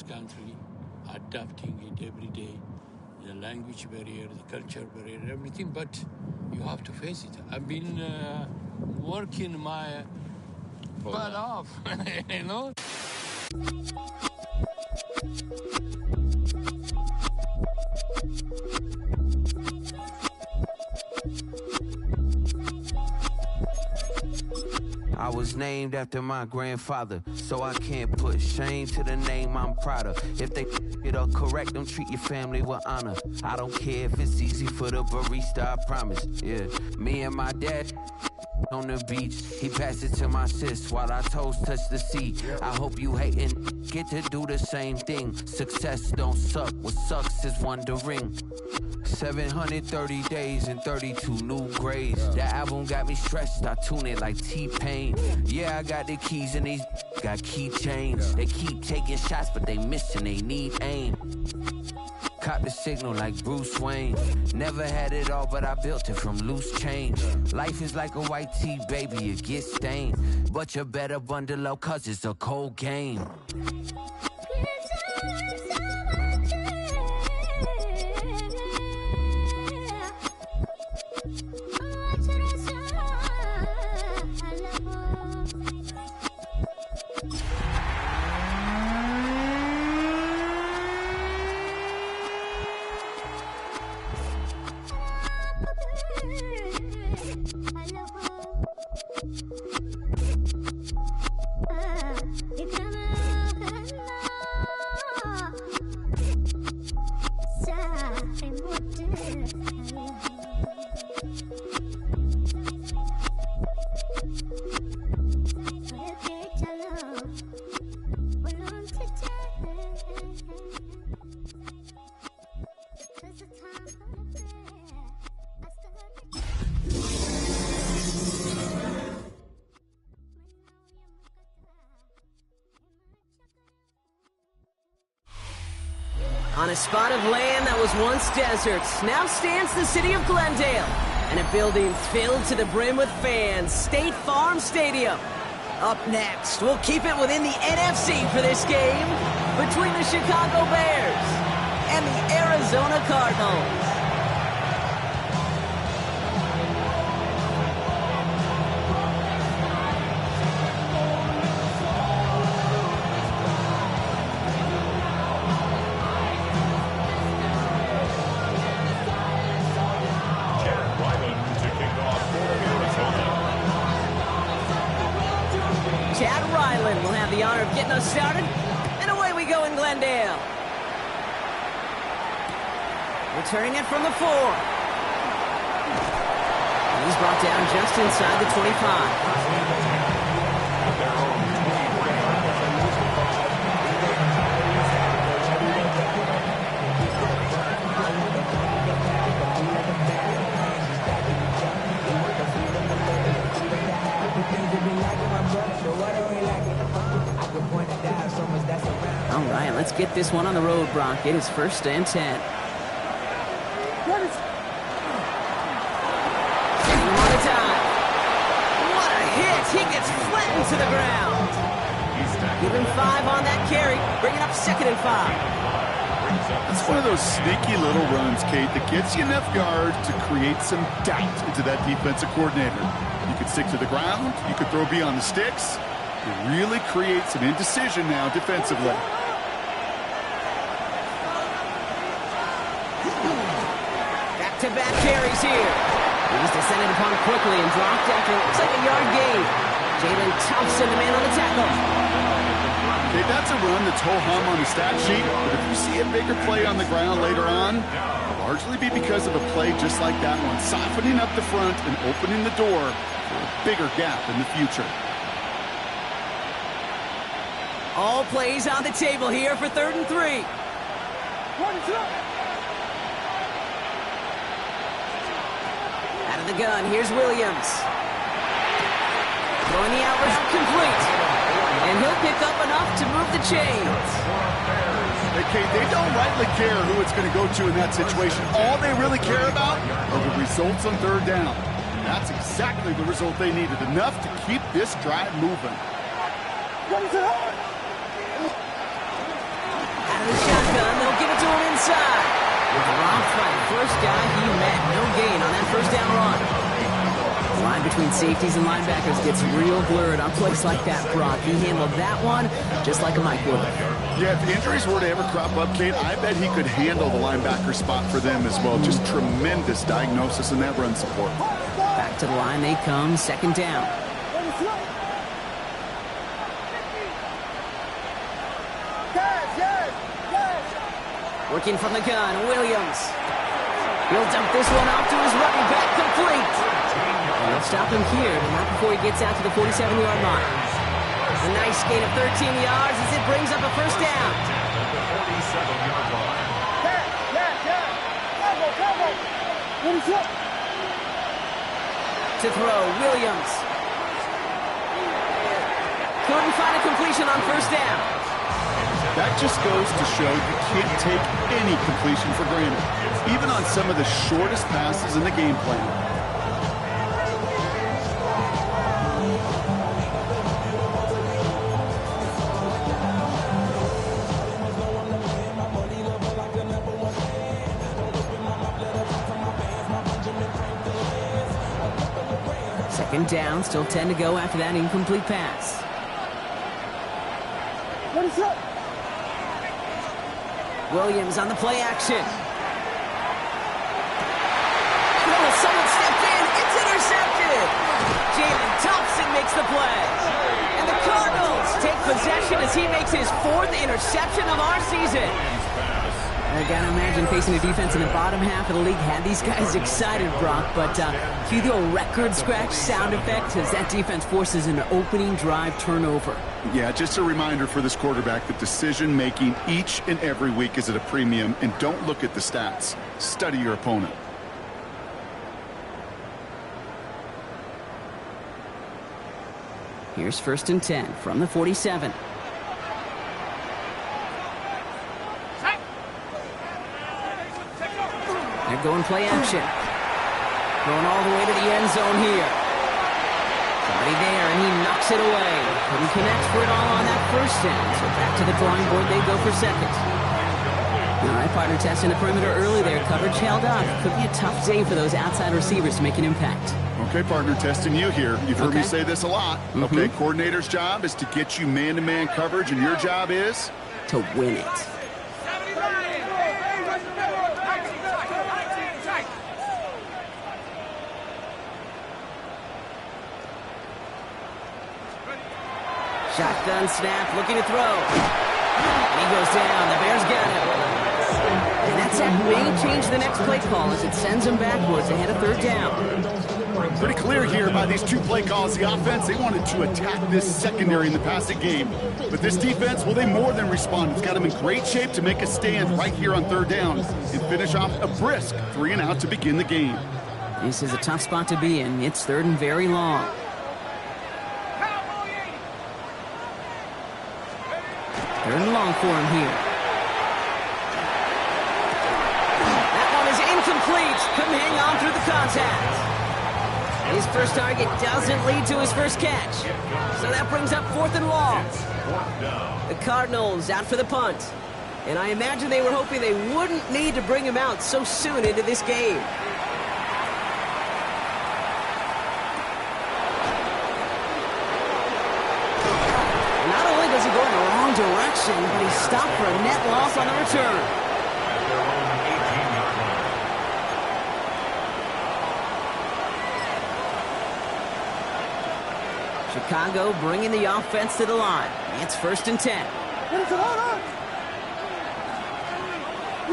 country, adapting it every day, the language barrier, the culture barrier, everything, but you have to face it. I've been working my butt off, you know? I was named after my grandfather, so I can't put shame to the name I'm proud of. If they it up correct, don't treat your family with honor. I don't care if it's easy for the barista, I promise. Yeah, me and my dad on the beach, he passed it to my sis while our toes touch the sea. I hope you hatin' get to do the same thing. Success don't suck, what sucks is wondering. 730 days and 32 new grades. That album got me stressed, I tune it like T-Pain. Yeah, I got the keys and these got keychains. They keep taking shots, but they missing, they need aim. Cop the signal like Bruce Wayne. Never had it all, but I built it from loose change. Life is like a white tee, baby, it gets stained. But you better bundle up, cause it's a cold game. On a spot of land that was once desert, now stands the city of Glendale, and a building filled to the brim with fans, State Farm Stadium. Up next, we'll keep it within the NFC for this game between the Chicago Bears and the Arizona Cardinals. Will have the honor of getting us started, and away we go in Glendale. Returning it from the 4. He's brought down just inside the 25. All right, let's get this one on the road, Brock. It is 1st and 10. What a time. What a hit. He gets flattened to the ground. Give him 5 on that carry. Bring it up 2nd and 5. It's one of those sneaky little runs, Kate, that gets you enough yards to create some doubt into that defensive coordinator. You could stick to the ground. You could throw beyond the sticks. It really creates some indecision now defensively. Back-to-back carries here. He's descended upon quickly and dropped after it looks like a yard gain. Jalen Thompson, the man on the tackle. Okay, that's a run that's ho-hum on the stat sheet, but if you see a bigger play on the ground later on, it'll largely be because of a play just like that one, softening up the front and opening the door for a bigger gap in the future. All plays on the table here for 3rd and 3. 1, 2. Out of the gun, here's Williams. Throwing the out route complete. And he'll pick up enough to move the chains. Okay, they don't rightly care who it's going to go to in that situation. All they really care about are the results on 3rd down. And that's exactly the result they needed, enough to keep this drive moving. out of the shotgun. They'll give it to him inside. Dropped by the first guy he met. No gain on that first down run. The line between safeties and linebackers gets real blurred on plays like that, Brock. He handled that one just like a Mike would. Yeah, if injuries were to ever crop up, Kate, I bet he could handle the linebacker spot for them as well. Just tremendous diagnosis in that run support. Back to the line they come, second down. Working from the gun, Williams. He'll dump this one off to his running back, complete. And they'll stop him here, but not before he gets out to the 47-yard line. A nice gain of 13 yards as it brings up a first down. To throw, Williams. Couldn't find a completion on first down. That just goes to show you can't take any completion for granted, even on some of the shortest passes in the game plan. Second down, still 10 to go after that incomplete pass. What is up? Williams on the play action. Oh, someone stepped in. It's intercepted. Jalen Thompson makes the play. And the Cardinals take possession as he makes his fourth interception of our season. I gotta imagine facing a defense in the bottom half of the league had these guys excited, Brock, but cue the old record scratch sound effect as that defense forces an opening drive turnover. Yeah, just a reminder for this quarterback that decision-making each and every week is at a premium, and don't look at the stats. Study your opponent. Here's 1st and 10 from the 47. They're going play action. Going all the way to the end zone here. Somebody there, and he knocks it away. Couldn't connect for it all on that first down. So back to the drawing board they go for second. All right, partner testing the perimeter early there. Coverage held up. Could be a tough day for those outside receivers to make an impact. Okay, partner, testing you here. You've heard me say this a lot. Okay, coordinator's job is to get you man-to-man coverage, and your job is? To win it. Shotgun snap, looking to throw. And he goes down. The Bears got him. And that sack may change the next play call as it sends them backwards ahead of third down. Pretty clear here by these two play calls. The offense, they wanted to attack this secondary in the passing game. But this defense, well, they more than respond. It's got them in great shape to make a stand right here on third down and finish off a brisk 3-and-out to begin the game. This is a tough spot to be in. It's third and very long. Third and long for him here. That one is incomplete. Couldn't hang on through the contact. His first target doesn't lead to his first catch. So that brings up 4th and long. The Cardinals out for the punt. And I imagine they were hoping they wouldn't need to bring him out so soon into this game. Not only does he go in the wrong direction, but he's stopped for a net loss on the return. Chicago bringing the offense to the line. It's 1st and 10. Here we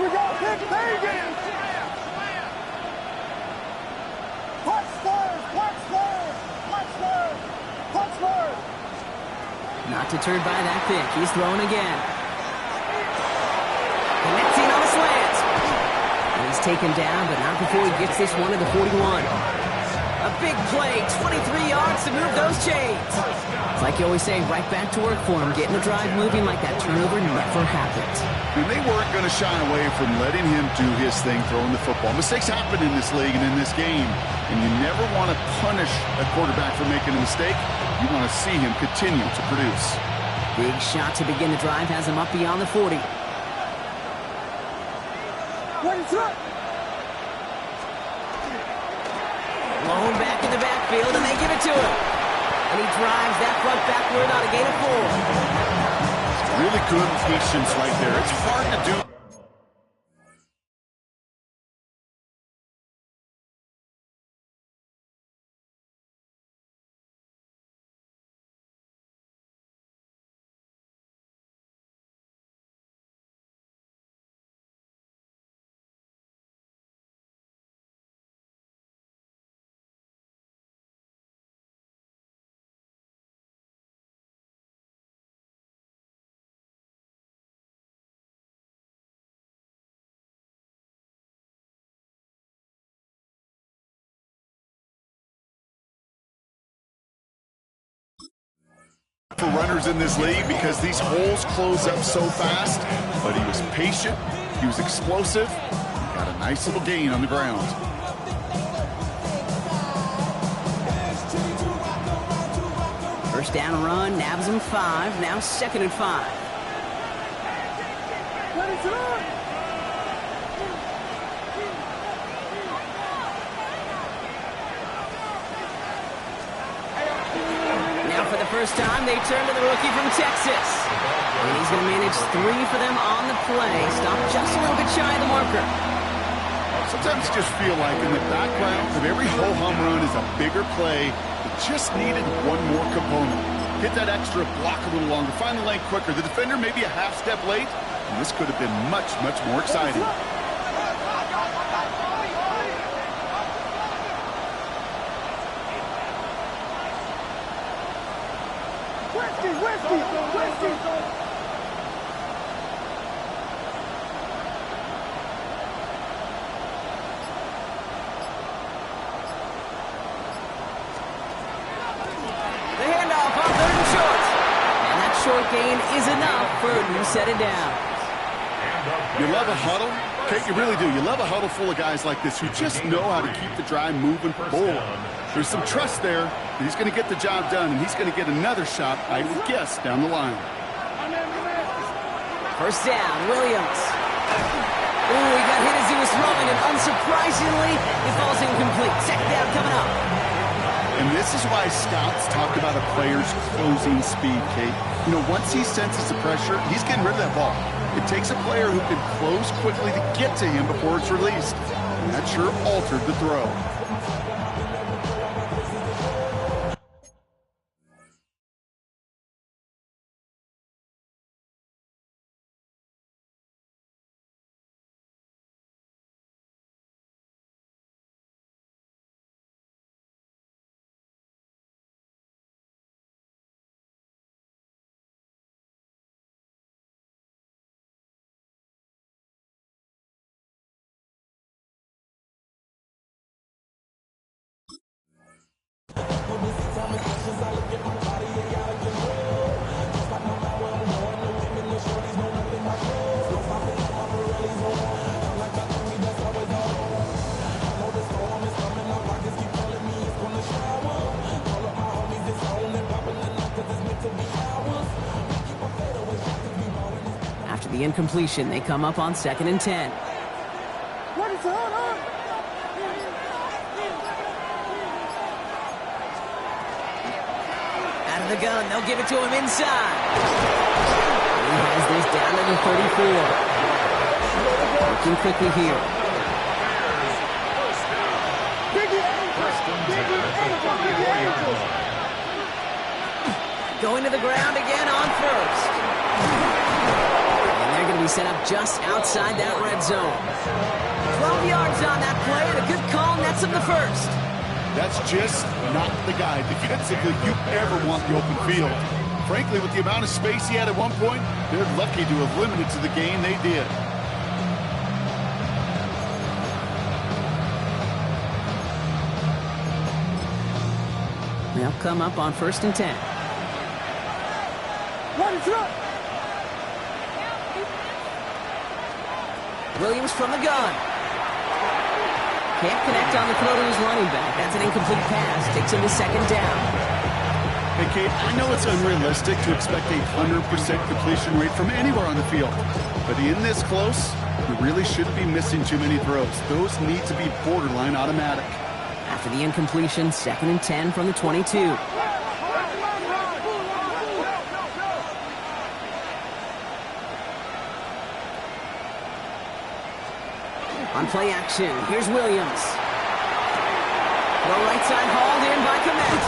go, Big Pagan! Punch first, punch first, punch first, punch first! Not deterred by that pick. He's throwing again. Connecting on the slant. And he's taken down, but not before he gets this one to the 41. A big play, 23 yards to move those chains. It's like you always say, right back to work for him, getting the drive moving like that turnover never happened. And they weren't going to shy away from letting him do his thing, throwing the football. Mistakes happen in this league and in this game, and you never want to punish a quarterback for making a mistake. You want to see him continue to produce. Big shot to begin the drive has him up beyond the 40. Blown back in the backfield, and they give it to him. And he drives that front backward on a gain of 4. Really good patience right there. It's hard to do. For runners in this league because these holes close up so fast, but he was patient, he was explosive, got a nice little gain on the ground. First down run, nabs him 5, now 2nd and 5. For the first time, they turn to the rookie from Texas. And he's going to manage 3 for them on the play. Stop just a little bit shy of the marker. Sometimes you just feel like in the background of every ho-hum run is a bigger play that just needed one more component. Hit that extra block a little longer, find the lane quicker. The defender may be a half step late, and this could have been much, much more exciting. The handoff on 3rd and short. And that short gain is enough for a new set it down. You love a huddle. Okay, you really do. You love a huddle full of guys like this who just know how to keep the drive moving forward. There's some trust there that he's going to get the job done, and he's going to get another shot, I would guess, down the line. First down, Williams. Ooh, he got hit as he was throwing, and unsurprisingly, it falls incomplete. 2nd down coming up. And this is why scouts talk about a player's closing speed, Kate. You know, once he senses the pressure, he's getting rid of that ball. It takes a player who can close quickly to get to him before it's released. And that sure altered the throw. After the incompletion, they come up on 2nd and 10. Out of the gun, they'll give it to him inside. He has this down to the 34. Working quickly here. Going to the ground again on 1st. And they're going to be set up just outside that red zone. 12 yards on that play, and a good call nets him the 1st. That's just not the guy defensively you ever want the open field. Frankly, with the amount of space he had at one point, they're lucky to have limited to the game they did. They'll come up on 1st and 10. Williams from the gun. Can't connect on the throw to his running back. That's an incomplete pass. Takes him to 2nd down. Hey, Kate, I know it's unrealistic to expect a 100% completion rate from anywhere on the field. But in this close, You really shouldn't be missing too many throws. Those need to be borderline automatic. After the incompletion, 2nd and 10 from the 22. On play action, here's Williams. The right side hauled in by Kmet.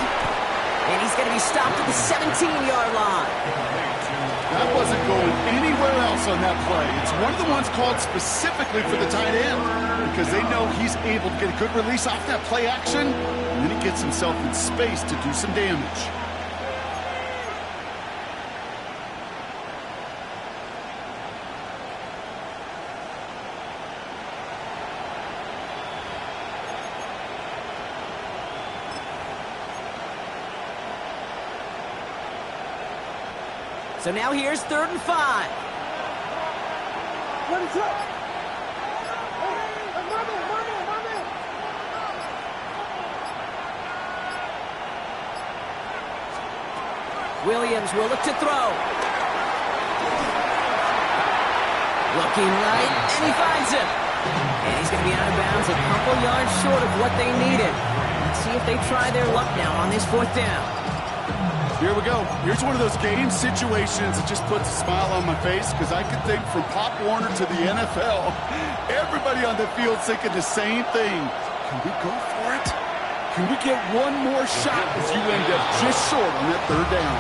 And he's going to be stopped at the 17-yard line. That wasn't going anywhere else on that play. It's one of the ones called specifically for the tight end because they know he's able to get a good release off that play action, and then he gets himself in space to do some damage. So now here's 3rd and 5. Williams will look to throw. Looking right, and he finds him. And he's going to be out of bounds a couple yards short of what they needed. Let's see if they try their luck now on this 4th down. Here we go. Here's one of those game situations that just puts a smile on my face because I could think from Pop Warner to the NFL, everybody on the field thinking the same thing. Can we go for it? Can we get one more shot as you end up just short on that 3rd down?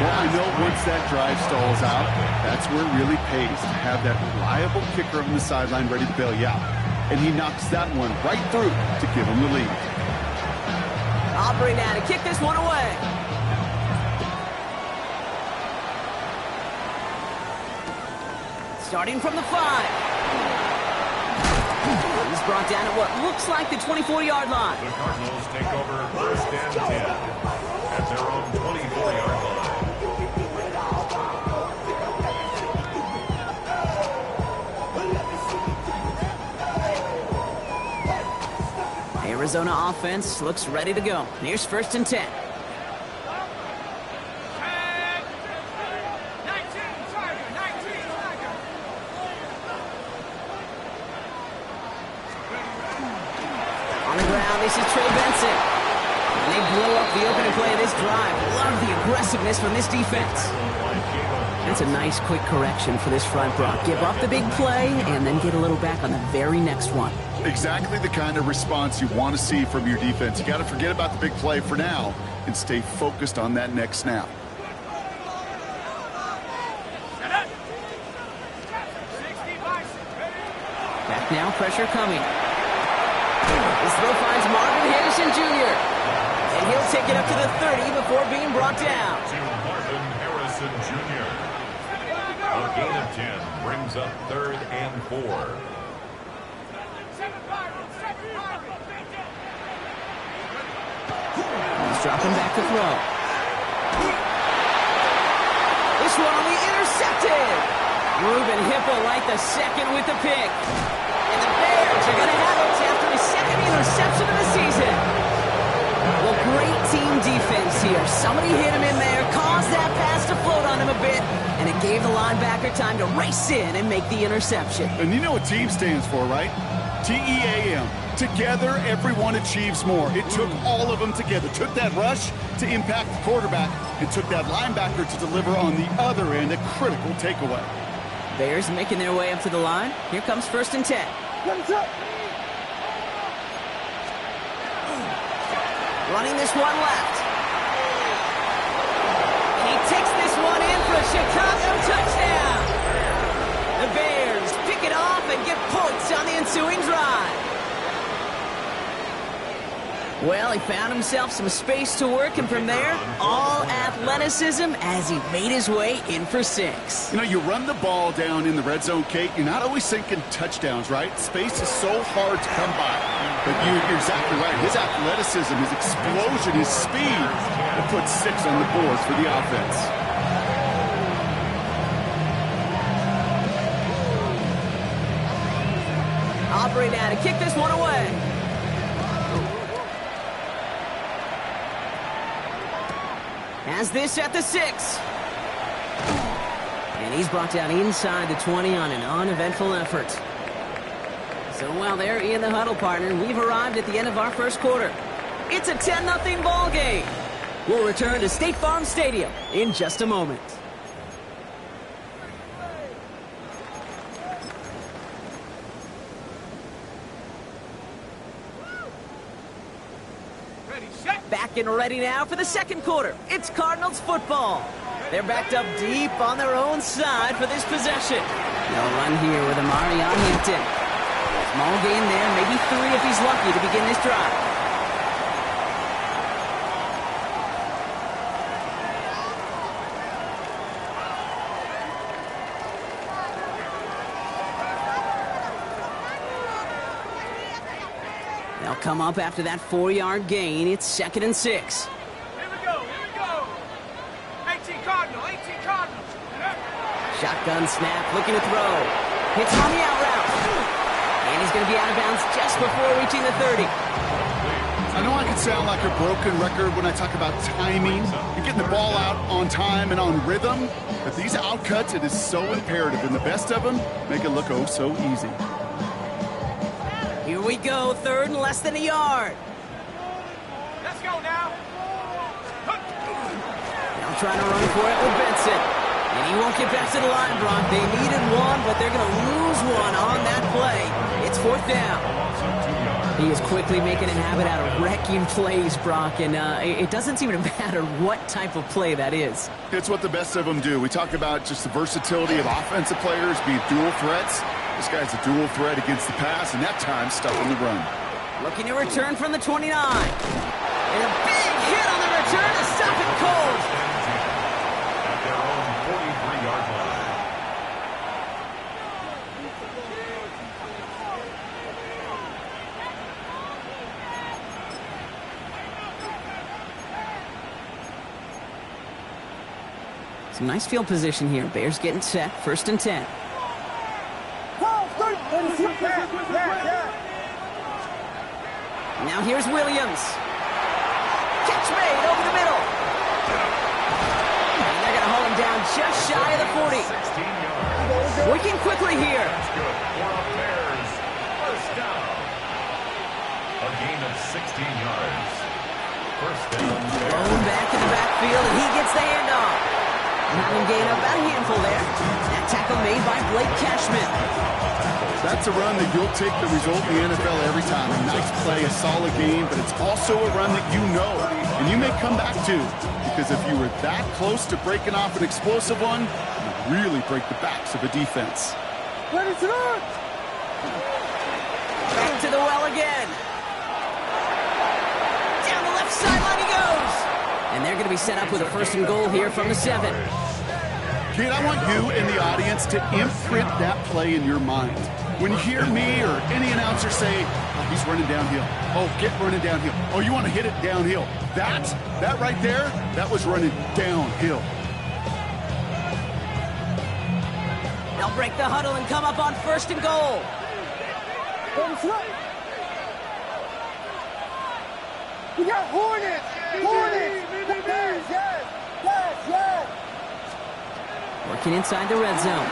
Well, I know once that drive stalls out, that's where it really pays to have that reliable kicker on the sideline ready to bail you out. And he knocks that one right through to give him the lead. Aubrey now to kick this one away. Starting from the 5. He's brought down at what looks like the 24-yard line. The Cardinals take over 1st and 10 at their own 24-yard line. Arizona offense looks ready to go. Here's 1st and 10. This is Trey Benson. And they blow up the opening play of this drive. Love the aggressiveness from this defense. That's a nice quick correction for this front, Brock. Give up the big play and then get a little back on the very next one. Exactly the kind of response you want to see from your defense. You got to forget about the big play for now and stay focused on that next snap. Back now, pressure coming. This throw finds Marvin Harrison Jr. And he'll take it up to the 30 before being brought down. To Marvin Harrison Jr. A gain of 10 brings up 3rd and 4. He's dropping back to throw. This one will be intercepted. Ruben Hippolyte the second with the pick. And the Bears are going to have it after his 2nd interception of the season. Well, great team defense here. Somebody hit him in there, caused that pass to float on him a bit, and it gave the linebacker time to race in and make the interception. And you know what team stands for, right? T-E-A-M. Together, everyone achieves more. It took all of them together. Took that rush to impact the quarterback. It took that linebacker to deliver on the other end, a critical takeaway. Bears making their way up to the line. Here comes 1st and 10. Running this one left. And he takes this one in for a Chicago touchdown. The Bears pick it off and get points on the ensuing drive. Well, he found himself some space to work, and from there, all athleticism as he made his way in for 6. You know, you run the ball down in the red zone, Kate, you're not always thinking touchdowns, right? Space is so hard to come by. But you're exactly right. His athleticism, his explosion, his speed will put 6 on the board for the offense. Aubrey now to kick this one away. Has this at the 6. And he's brought down inside the 20 on an uneventful effort. So while they're in the huddle, partner, we've arrived at the end of our first quarter. It's a 10-0 ball game. We'll return to State Farm Stadium in just a moment. Back and ready now for the second quarter. It's Cardinals football. They're backed up deep on their own side for this possession. They'll run here with Amari on Hampton. Small gain there, maybe 3 if he's lucky to begin this drive. They'll come up after that 4-yard gain. It's 2nd and 6. Here we go. 18 Cardinals. Shotgun snap, looking to throw. Hits him on the out route. And he's going to be out of bounds just before reaching the 30. I know I can sound like a broken record when I talk about timing and getting the ball out on time and on rhythm, but these outcuts, it is so imperative, and the best of them make it look oh so easy. Here we go, 3rd and less than a yard. Let's go now. Now trying to run for it with Benson. And he won't get back to the line, Brock. They needed one, but they're going to lose one on that play. It's 4th down. He is quickly making a habit out of wrecking plays, Brock, and it doesn't seem to matter what type of play that is. It's what the best of them do. We talk about just the versatility of offensive players being dual threats. This guy's a dual threat against the pass, and that time stopping the run. Looking to return from the 29. And a big hit on the return to stop it cold. At their own 43-yard line. Some nice field position here. Bears getting set. 1st and 10. Now here's Williams. Catch made over the middle. And they're going to hold him down just shy of the 40. 16 yards. Working quickly here. That's good for the Bears. First down. A gain of 16 yards. First down. Thrown back in the backfield, and he gets the handoff. Having gained up about a handful there. That tackle made by Blake Cashman. That's a run that you'll take the result in the NFL every time. A nice play, a solid game, but it's also a run that you know and you may come back to, because if you were that close to breaking off an explosive one, you really break the backs of a defense. Back to the well again. Down the left sideline he goes. And they're going to be set up with a 1st and goal here from the 7. Kid, I want you in the audience to imprint that play in your mind. When you hear me or any announcer say, oh, he's running downhill. Oh, get running downhill. Oh, you want to hit it downhill. That right there, that was running downhill. They'll break the huddle and come up on 1st and goal. We got Hornets! The Bears, yes! Working inside the red zone.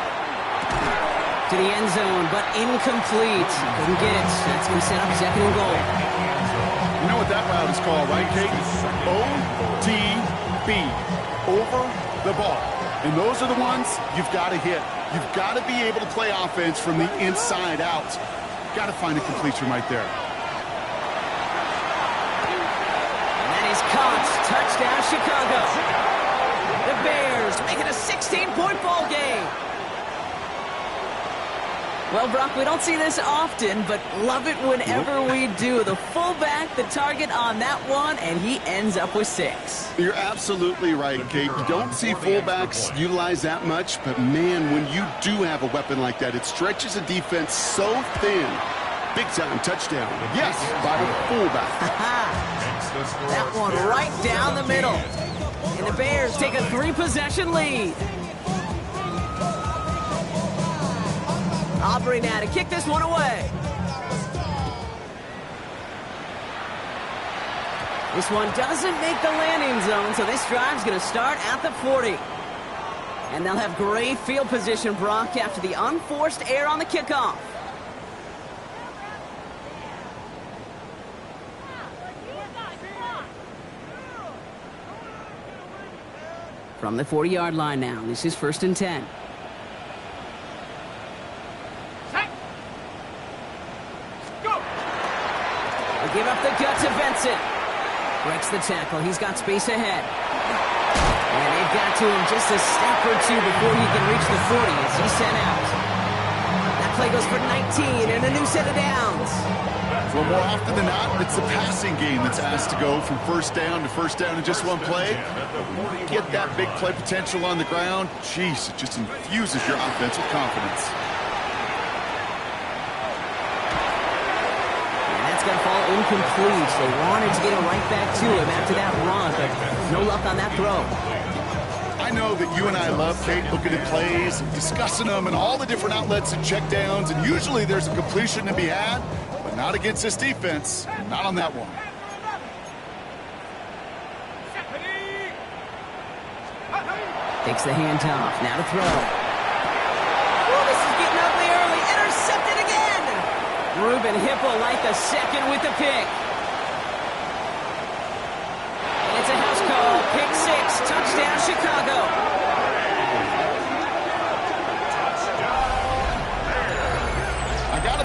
To the end zone, but incomplete. Couldn't get it. That's going to set up 2nd and goal. You know what that route is called, right, Kate? OTB. Over the ball. And those are the ones you've got to hit. You've got to be able to play offense from the inside out. Got to find a completion right there. And that is caught. Touchdown, Chicago. The Bears making a 16-point ball game. Well, Brock, we don't see this often, but love it whenever we do. The fullback, the target on that one, and he ends up with 6. You're absolutely right, Kate. You don't see fullbacks utilize that much, but man, when you do have a weapon like that, it stretches a defense so thin. Big time touchdown. Yes, by the fullback. That one right down the middle. And the Bears take a 3-possession lead. Aubrey now to kick this one away. This one doesn't make the landing zone, so this drive's going to start at the 40. And they'll have great field position, Brock, after the unforced error on the kickoff. From the 40-yard line now, this is 1st and 10. They give up the gut to Benson. Breaks the tackle. He's got space ahead. And they've got to him just a step or two before he can reach the 40 as he's sent out. That play goes for 19 and a new set of downs. Well, more often than not, it's the passing game that's asked to go from first down to first down in just one play. Get that big play potential on the ground, jeez, it just infuses your offense with confidence. And that's going to fall incomplete. They wanted to get it right back to him after that run, but no luck on that throw. I know that you and I love, Kate, looking at plays, discussing them, and all the different outlets and checkdowns, and usually there's a completion to be had. Not against this defense. Not on that one. Takes the handoff. Now to throw. Oh, this is getting ugly early. Intercepted again. Ruben Hippolyte II with the pick. And it's a house call. Pick 6. Touchdown, Chicago.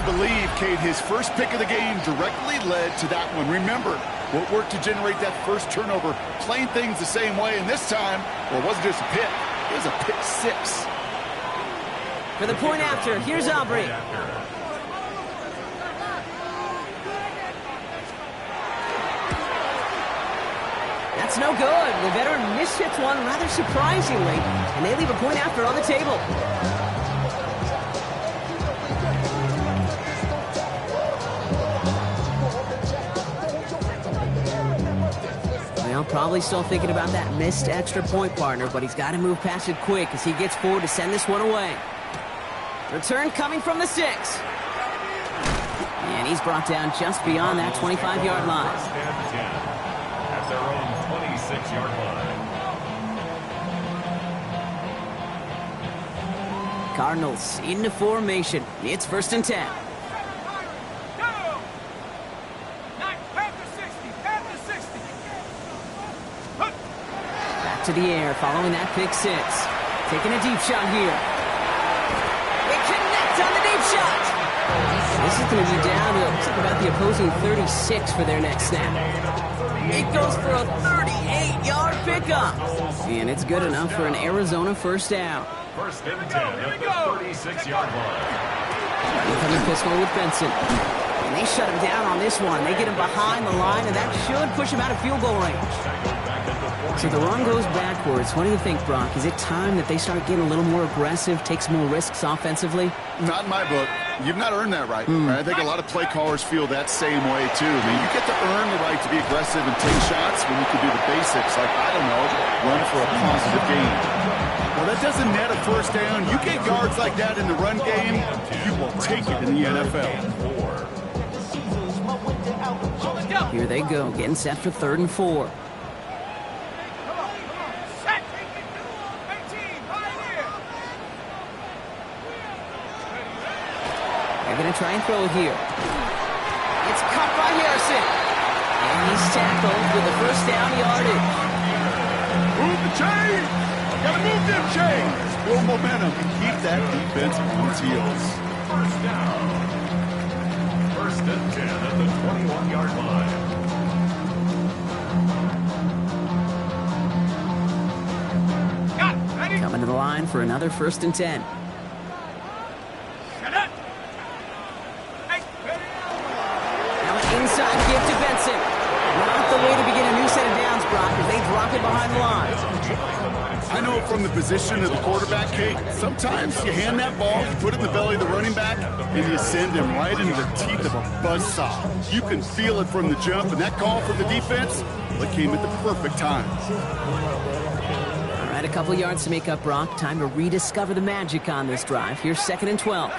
Believe, Kate, his first pick of the game directly led to that one. Remember, what worked to generate that first turnover, playing things the same way, and this time, well, it wasn't just a pick, it was a pick 6. For the point after, here's Aubrey. That's no good. The veteran mishits one rather surprisingly, and they leave a point after on the table. Probably still thinking about that missed extra point, partner, but he's got to move past it quick as he gets forward to send this one away. Return coming from the 6. And he's brought down just beyond that 25-yard line. At their own 26-yard line. Cardinals into formation. It's 1st and 10. To the air, following that pick 6. Taking a deep shot here. They connect on the deep shot. This is going to be down to about the opposing 36 for their next snap. It goes for a 38-yard pickup. And it's good enough for an Arizona first down. 1st and 10 at the 36-yard line. Incoming pistol with Benson. And they shut him down on this one. They get him behind the line, and that should push him out of field goal range. So the run goes backwards. What do you think, Brock? Is it time that they start getting a little more aggressive, take some more risks offensively? Not in my book. You've not earned that right. I think a lot of play callers feel that same way, too. I mean, you get to earn the right to be aggressive and take shots when you can do the basics, like, I don't know, run for a positive gain. Well, that doesn't net a first down. You get yards like that in the run game, you will take it in the NFL. Here they go, getting set for 3rd and 4. They're going to try and throw it here. It's caught by Harrison. And he's tackled with the first down yardage. Move the chain! Gotta move them chains! Build momentum and keep that defense on its heels. First down. 1st and 10 at the 21-yard line. Coming to the line for another 1st and 10. Inside give to Benson. Not the way to begin a new set of downs, Brock, as they drop it behind the line. I know from the position of the quarterback, Kate, sometimes you hand that ball, you put it in the belly of the running back, and you send him right into the teeth of a buzzsaw. You can feel it from the jump, and that call from the defense, well, it came at the perfect time. All right, a couple yards to make up, Brock. Time to rediscover the magic on this drive. Here's 2nd and 12.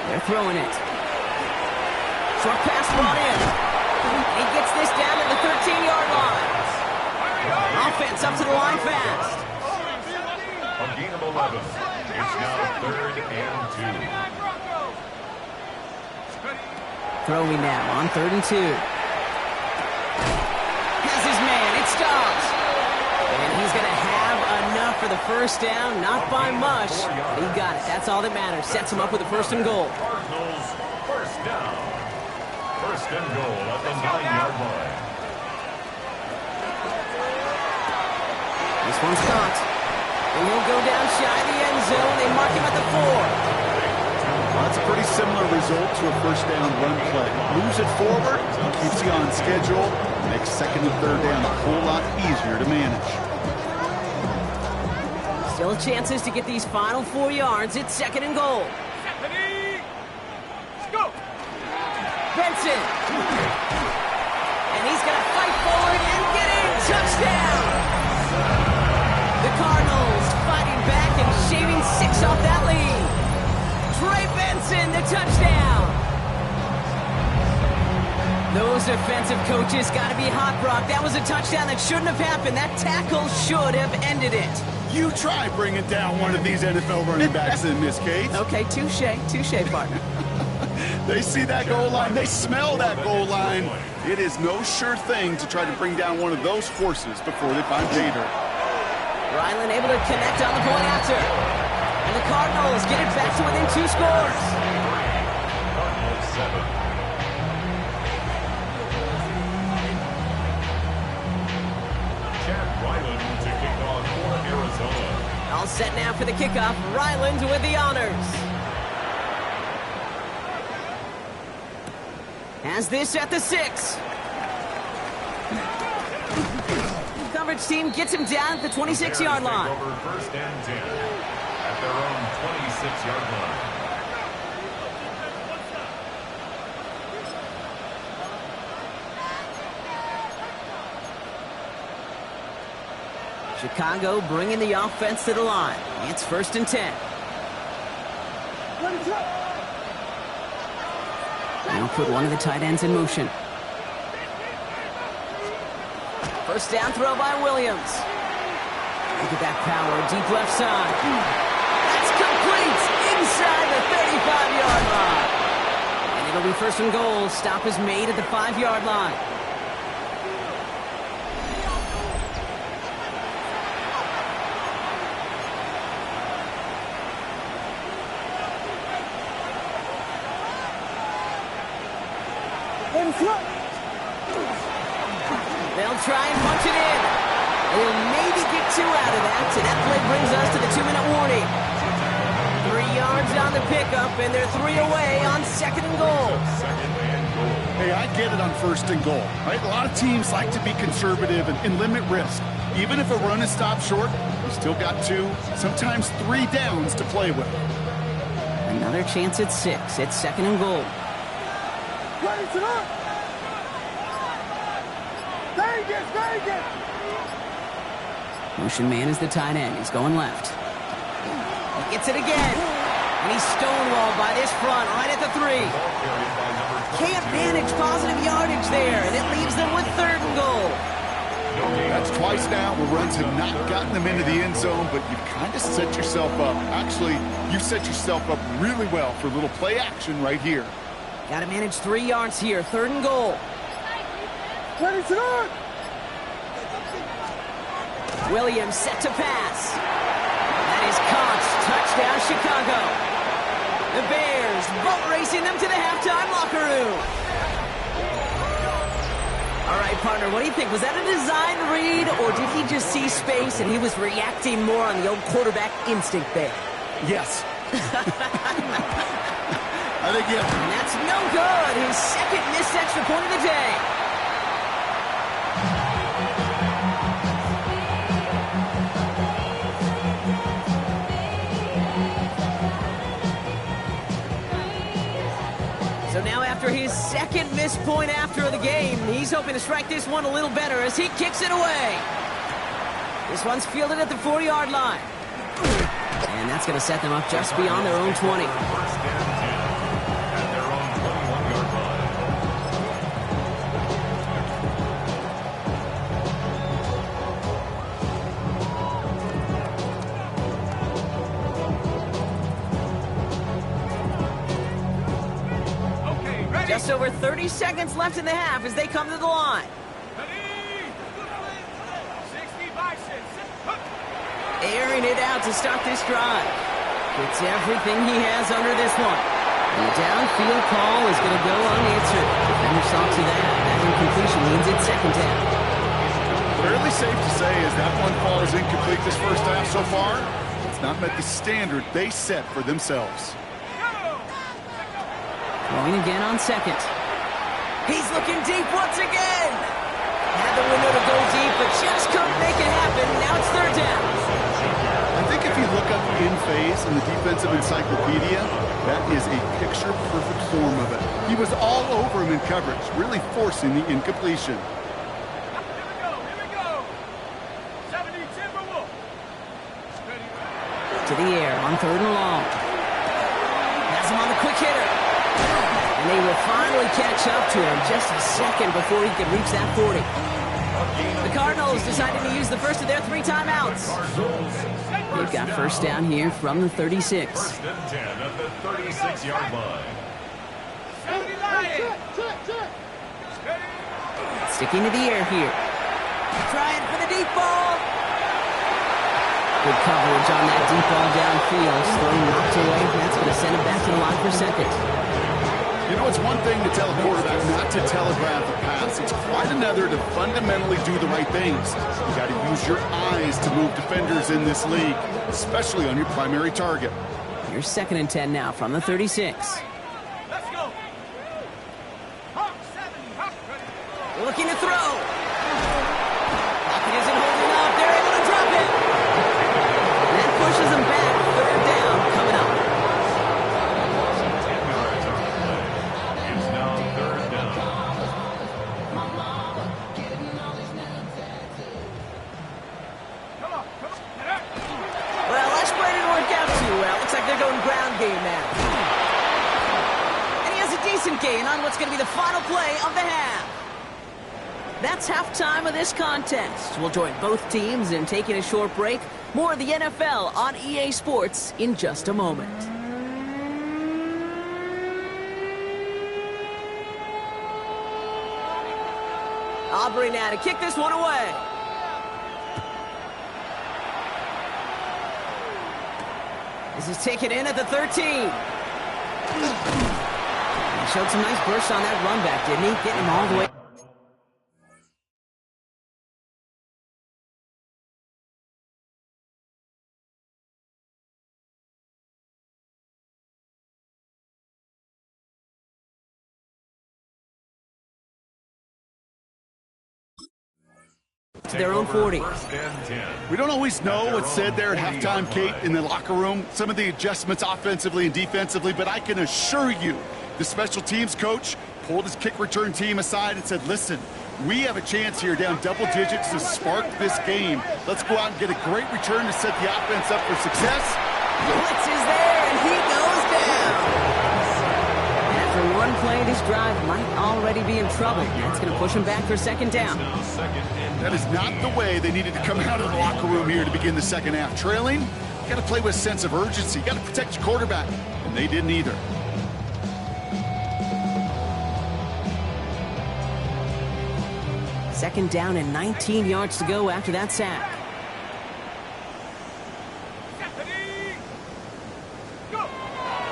They're throwing it. Short pass brought in. He gets this down to the 13-yard line. Offense up to the line fast. A gain of 11. It's now 3rd and 2. Throwing now on 3rd and 2. Has his man. It stops. And he's going to have enough for the first down. Not by much. But he got it. That's all that matters. Sets him up with a 1st and goal. Cardinals, 1st down. 1st and goal at the 9-yard line. This one's caught. And he'll go down shy of the end zone. They mark him at the 4. Well, that's a pretty similar result to a 1st down run play. Moves it forward, keeps you on schedule, makes 2nd and 3rd down a whole lot easier to manage. Still chances to get these final 4 yards. It's 2nd and goal. Go! Benson. And he's going to fight forward and get in. Touchdown! The Cardinals fighting back and shaving 6 off that lead. Trey Benson, the touchdown. Those defensive coaches got to be hot, Brock. That was a touchdown that shouldn't have happened. That tackle should have ended it. You try bringing down one of these NFL running backs in this case. Okay, touche, partner. They see that goal line. They smell that goal line. It is no sure thing to try to bring down one of those horses before they find pay dirt. Ryland able to connect on the point after. And the Cardinals get it back to within 2 scores. Cardinals 7. Chad Ryland to kick off for Arizona. All set now for the kickoff. Ryland with the honors. Has this at the 6. Coverage team gets him down at the 26-yard line. Over 1st and 10 at their own 26-yard line. Chicago bringing the offense to the line. It's 1st and 10. Now put one of the tight ends in motion. 1st down throw by Williams. Look at that power, deep left side. That's complete inside the 35-yard line. And it'll be 1st and goal. Stop is made at the 5-yard line. In front! They'll try and punch it in. They'll maybe get 2 out of that. So that play brings us to the 2-minute warning. 3 yards on the pickup, and they're 3 away on 2nd and goal. Hey, I get it on 1st and goal, right? A lot of teams like to be conservative and limit risk. Even if a run is stopped short, you still got 2, sometimes 3 downs to play with. Another chance at 6. It's 2nd and goal. Ready to look! Vegas, Vegas! Motion man is the tight end. He's going left. He gets it again. And he's stonewalled by this front right at the 3. Can't manage positive yardage there. And it leaves them with 3rd and goal. That's twice now where runs have not gotten them into the end zone, but you've kind of set yourself up. Actually, you've set yourself up really well for a little play action right here. Got to manage 3 yards here. 3rd and goal. Ready to look! Williams set to pass. That is caught. Touchdown, Chicago. The Bears boat racing them to the halftime locker room. All right, partner, what do you think? Was that a design read, or did he just see space and he was reacting more on the old quarterback instinct there? Yes. I think, yeah. And that's no good. His 2nd missed extra point of the day. So now after his 2nd missed point after the game, he's hoping to strike this one a little better as he kicks it away. This one's fielded at the 4-yard line. And that's going to set them up just beyond their own 20. 1st and 10 at their own 21-yard line. Just over 30 seconds left in the half as they come to the line. Airing it out to start this drive. Gets everything he has under this one. And the downfield call is going to go unanswered. Defender saw to that. That incompletion means it's second down. Fairly safe to say as that one falls incomplete this first half so far, it's not met the standard they set for themselves. Going again on second. He's looking deep once again. Had the window to go deep, but just couldn't make it happen. Now it's third down. I think if you look up in phase in the defensive encyclopedia, that is a picture-perfect form of it. He was all over him in coverage, really forcing the incompletion. To the air on third and long. Has him on the quick hitter. And they will finally catch up to him just a second before he can reach that 40. The Cardinals decided to use the first of their 3 timeouts. They've got first down here from the 36. First and 10 at the 36-yard line. Sticking to the air here. Trying for the deep ball. Good coverage on that deep ball downfield. Slow knocked away. That's going to send him back to the line for second. You know, it's one thing to tell a quarterback not to telegraph a pass. It's quite another to fundamentally do the right things. You got to use your eyes to move defenders in this league, especially on your primary target. Here's second and 10 now from the 36. Let's go. Looking to throw. Pocket isn't holding up. They're able to drop it. That pushes them back. Third down coming up. It's now third down. Well, last play didn't work out too well. Looks like they're going ground game now. And he has a decent gain on what's going to be the final play of the half. That's halftime of this contest. We'll join both teams in taking a short break. More of the NFL on EA Sports in just a moment. Aubrey now to kick this one away. This is taken in at the 13. He showed some nice bursts on that run back, didn't he? Getting him all the way. To their own 40. First and 10. We don't always know what's said there at halftime, Kate, in the locker room. Some of the adjustments offensively and defensively, but I can assure you the special teams coach pulled his kick return team aside and said, listen, we have a chance here down double digits to spark this game. Let's go out and get a great return to set the offense up for success. Blitz is there, and he goes down. After one play, this drive might already be in trouble. That's going to push him back for second down. Now second and That is not the way they needed to come out of the locker room here to begin the second half. Trailing, you got to play with a sense of urgency. You got to protect your quarterback, and they didn't either. Second down and 19 yards to go after that sack.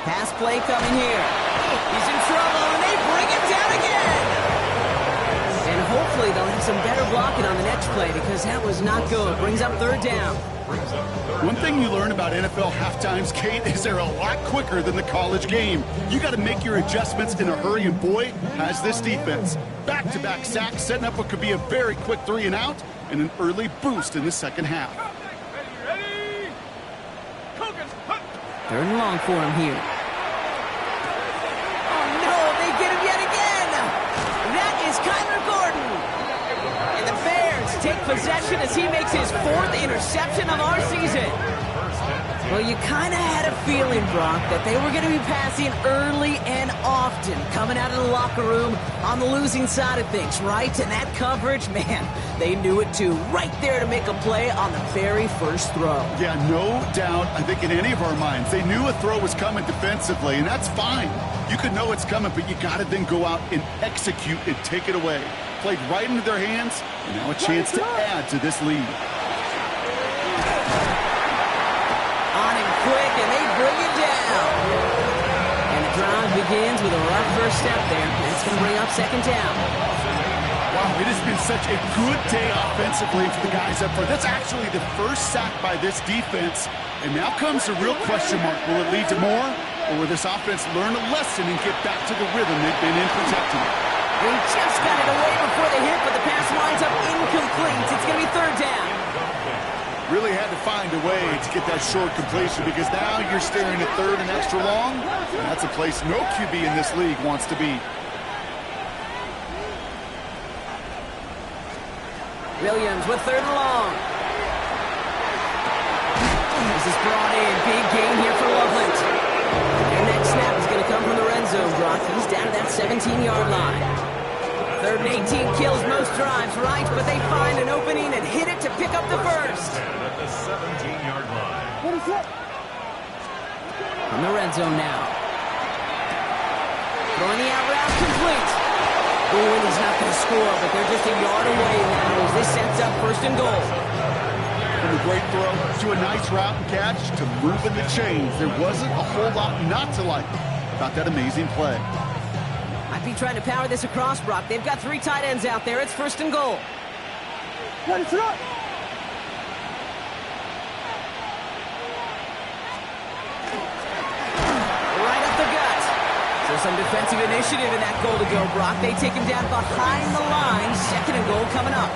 Pass play coming here. He's in trouble, and they bring him down again. And hopefully they'll have some better blocking on the next play because that was not good. Brings up third down. One thing you learn about NFL halftimes, Kate, is they're a lot quicker than the college game. You got to make your adjustments in a hurry, and boy, has this defense. Back-to-back sacks, setting up what could be a very quick 3 and out, and an early boost in the second half. Third and long for him here. Oh no, they get him yet again. That is Kyler Gordon. And the Bears take possession as he makes his 4th interception of our season. Well, you kind of had a feeling, Brock, that they were going to be passing early and often, coming out of the locker room on the losing side of things, right? And that coverage, man, they knew it too. Right there to make a play on the very first throw. Yeah, no doubt. I think in any of our minds, they knew a throw was coming defensively, and that's fine. You could know it's coming, but you got to then go out and execute and take it away. Played right into their hands, and now a chance to add to this lead. On him quick, and they bring it down. And the drive begins with a rough first step there. That's going to bring up second down. Wow, it has been such a good day offensively for the guys up front. That's actually the first sack by this defense. And now comes the real question mark. Will it lead to more? Or will this offense learn a lesson and get back to the rhythm they've been in protecting? They just got it away before the hit, but the pass winds up incomplete. It's going to be third down. Really had to find a way to get that short completion because now you're staring at third and extra long. And that's a place no QB in this league wants to be. Williams with third and long. This is brought in. Big gain here for Loveland. Their next snap is going to come from the red zone, Brock. He's down to that 17-yard line. Third and 18 kills most drives, right? But they find an opening and hit it to pick up the first. At the 17-yard line. From the red zone now. Throwing the out route complete. Oh, and he's not going to score, but they're just a yard away now as this sets up first and goal. From a great throw to a nice route and catch to moving the chains. There wasn't a whole lot not to like about that amazing play. I'd be trying to power this across, Brock. They've got three tight ends out there. It's first and goal. Ready, throw. Right up the gut. So some defensive initiative in that goal to go, Brock. They take him down behind the line. Second and goal coming up.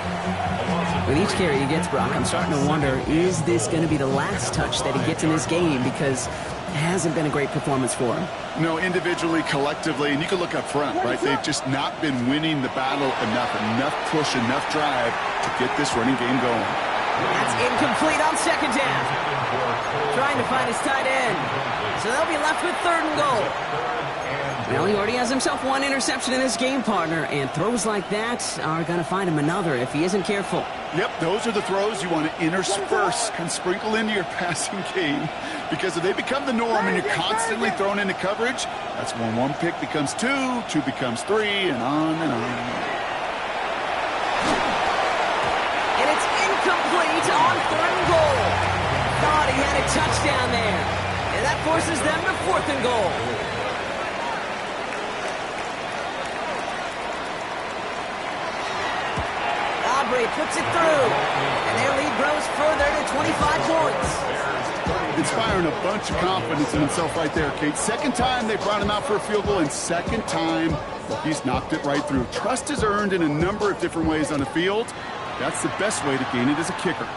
With each carry he gets, Brock, I'm starting to wonder, is this going to be the last touch that he gets in this game? Because it hasn't been a great performance for him. No, individually, collectively, and you can look up front, right? They've just not been winning the battle enough push, enough drive to get this running game going. That's incomplete on second down. Trying to find his tight end. So they'll be left with third and goal. Well, he already has himself one interception in this game, partner, and throws like that are going to find him another if he isn't careful. Yep, those are the throws you want to intersperse and sprinkle into your passing game, because if they become the norm and you're constantly thrown into coverage, that's when one pick becomes two, two becomes three, and on and on. And it's incomplete on third and goal. Thought he had a touchdown there, and that forces them to fourth and goal. Puts it through, and their lead grows further to 25 points. Inspiring a bunch of confidence in himself right there, Kate. Second time they brought him out for a field goal, and second time he's knocked it right through. Trust is earned in a number of different ways on the field. That's the best way to gain it as a kicker.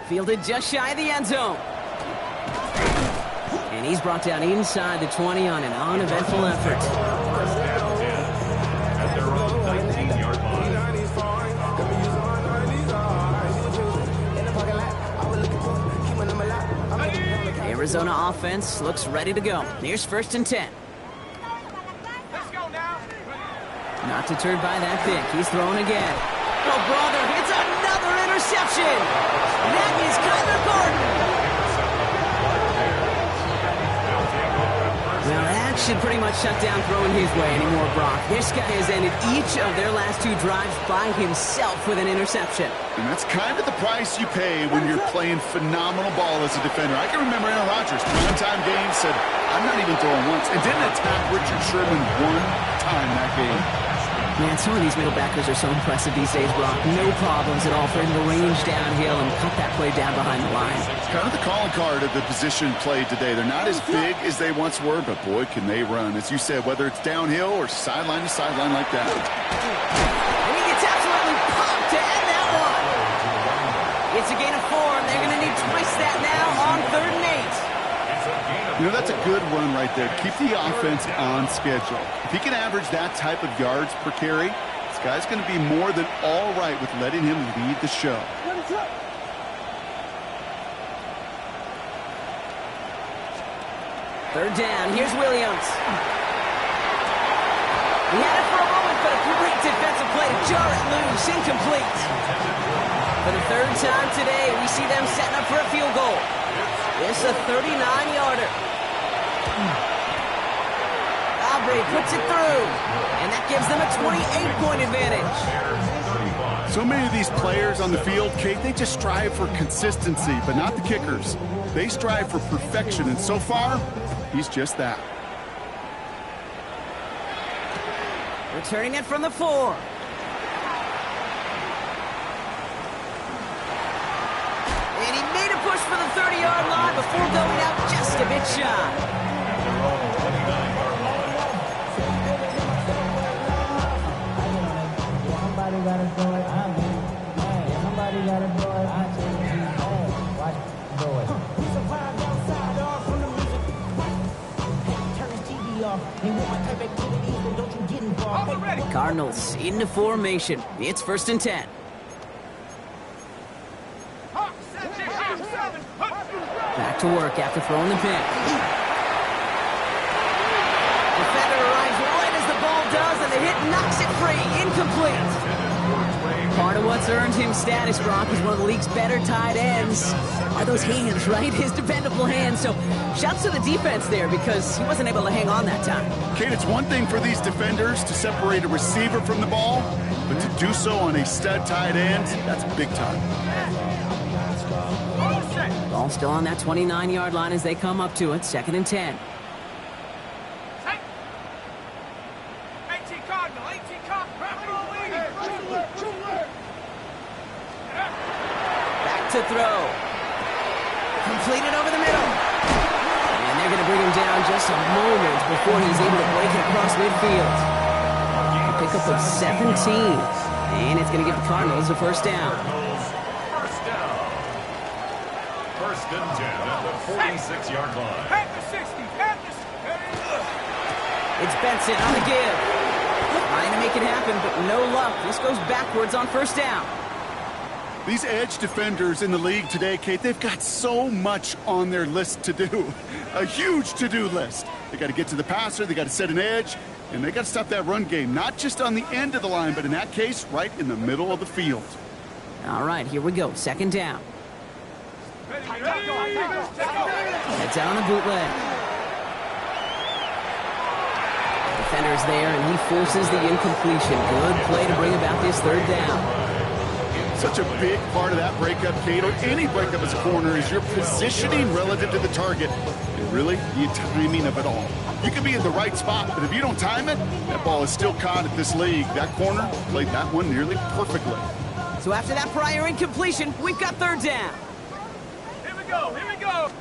Fielded just shy of the end zone. And he's brought down inside the 20 on an uneventful effort. At their own 19-yard line. Arizona offense looks ready to go. Here's first and 10. Not deterred by that pick. He's throwing again. Oh, brother, it's another interception. That is Kyler Gordon. Now, that should pretty much shut down throwing his way anymore, Brock. This guy has ended each of their last two drives by himself with an interception. And that's kind of the price you pay when you're playing phenomenal ball as a defender. I can remember Aaron Rodgers, one-time game, said, I'm not even throwing once, and didn't attack Richard Sherman one time that game. Man, some of these middle backers are so impressive these days, Brock. No problems at all for him to range downhill and cut that play down behind the line. It's kind of the calling card of the position played today. They're not as big as they once were, but boy, can they run. As you said, whether it's downhill or sideline to sideline like that. And he gets absolutely pumped to end that one. It's a gain of 4, and they're going to need twice that now on third and 8. You know, that's a good run right there. Keep the offense on schedule. If he can average that type of yards per carry, this guy's going to be more than all right with letting him lead the show. Third down, here's Williams. He had it for a moment, but a great defensive play to jar it loose, incomplete. For the third time today, we see them setting up for a field goal. It's a 39-yarder. Aubrey puts it through, and that gives them a 28-point advantage. So many of these players on the field, Kate, they just strive for consistency, but not the kickers. They strive for perfection, and so far, he's just that. Returning it from the 4. And he made a push for the 30-yard line before going out just a bit shy. Somebody gotta do it, I'm in. Somebody gotta do it, I change his name. Watch do it. He's a vibe outside, all from the music. Hey, turn his TV off. He want my type activities, then don't you get involved. Cardinals into formation. It's 1st and 10. Back to work after throwing the pick. Defender arrives right as the ball does, and the hit knocks it free. Incomplete. Part of what's earned him status, Brock, is one of the league's better tight ends. Are those hands, right? His dependable hands. So shouts to the defense there because he wasn't able to hang on that time. Kate, it's one thing for these defenders to separate a receiver from the ball, but to do so on a stud tight end, that's big time. Ball still on that 29-yard line as they come up to it. 2nd and 10. To throw. Completed over the middle. And they're going to bring him down just a moment before he's able to break it across midfield. A pickup of 17. And it's going to give the Cardinals a first down. First down. 1st and 10 at the 46-yard line. It's Benson on the give. Trying to make it happen, but no luck. This goes backwards on 1st down. These edge defenders in the league today, Kate, they've got so much on their list to do. A huge to-do list. They got to get to the passer, they got to set an edge, and they got to stop that run game, not just on the end of the line, but in that case, right in the middle of the field. All right, here we go. 2nd down. Heads out on the bootleg. Defender's there, and he forces the incompletion. Good play to bring about this 3rd down. Such a big part of that breakup, Kate, or any breakup as a corner, is your positioning relative to the target, and really the timing of it all. You can be in the right spot, but if you don't time it, that ball is still caught at this league. That corner played that one nearly perfectly. So after that prior incompletion, we've got 3rd down. Here we go, here we go.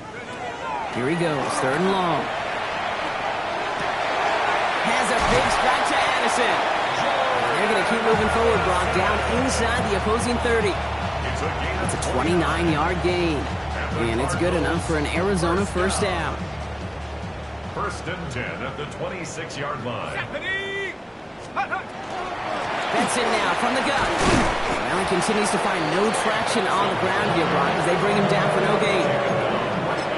Here he goes, 3rd and long. Has a big strike to Addison. They're going to keep moving forward, Brock, down inside the opposing 30. It's a 29-yard gain, and it's good enough for an Arizona first down. 1st and 10 at the 26-yard line. Benson now from the gun. Well, he continues to find no traction on the ground here, Brock, as they bring him down for no gain.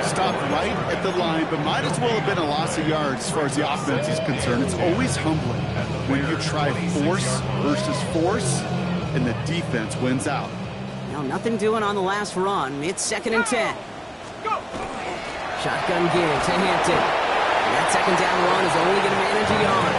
Stopped right at the line, but might as well have been a loss of yards as far as the offense is concerned. It's always humbling when you try force versus force, and the defense wins out. Now, nothing doing on the last run. It's 2nd and 10. Shotgun give to Hampton. And that 2nd down run is only going to manage a yard.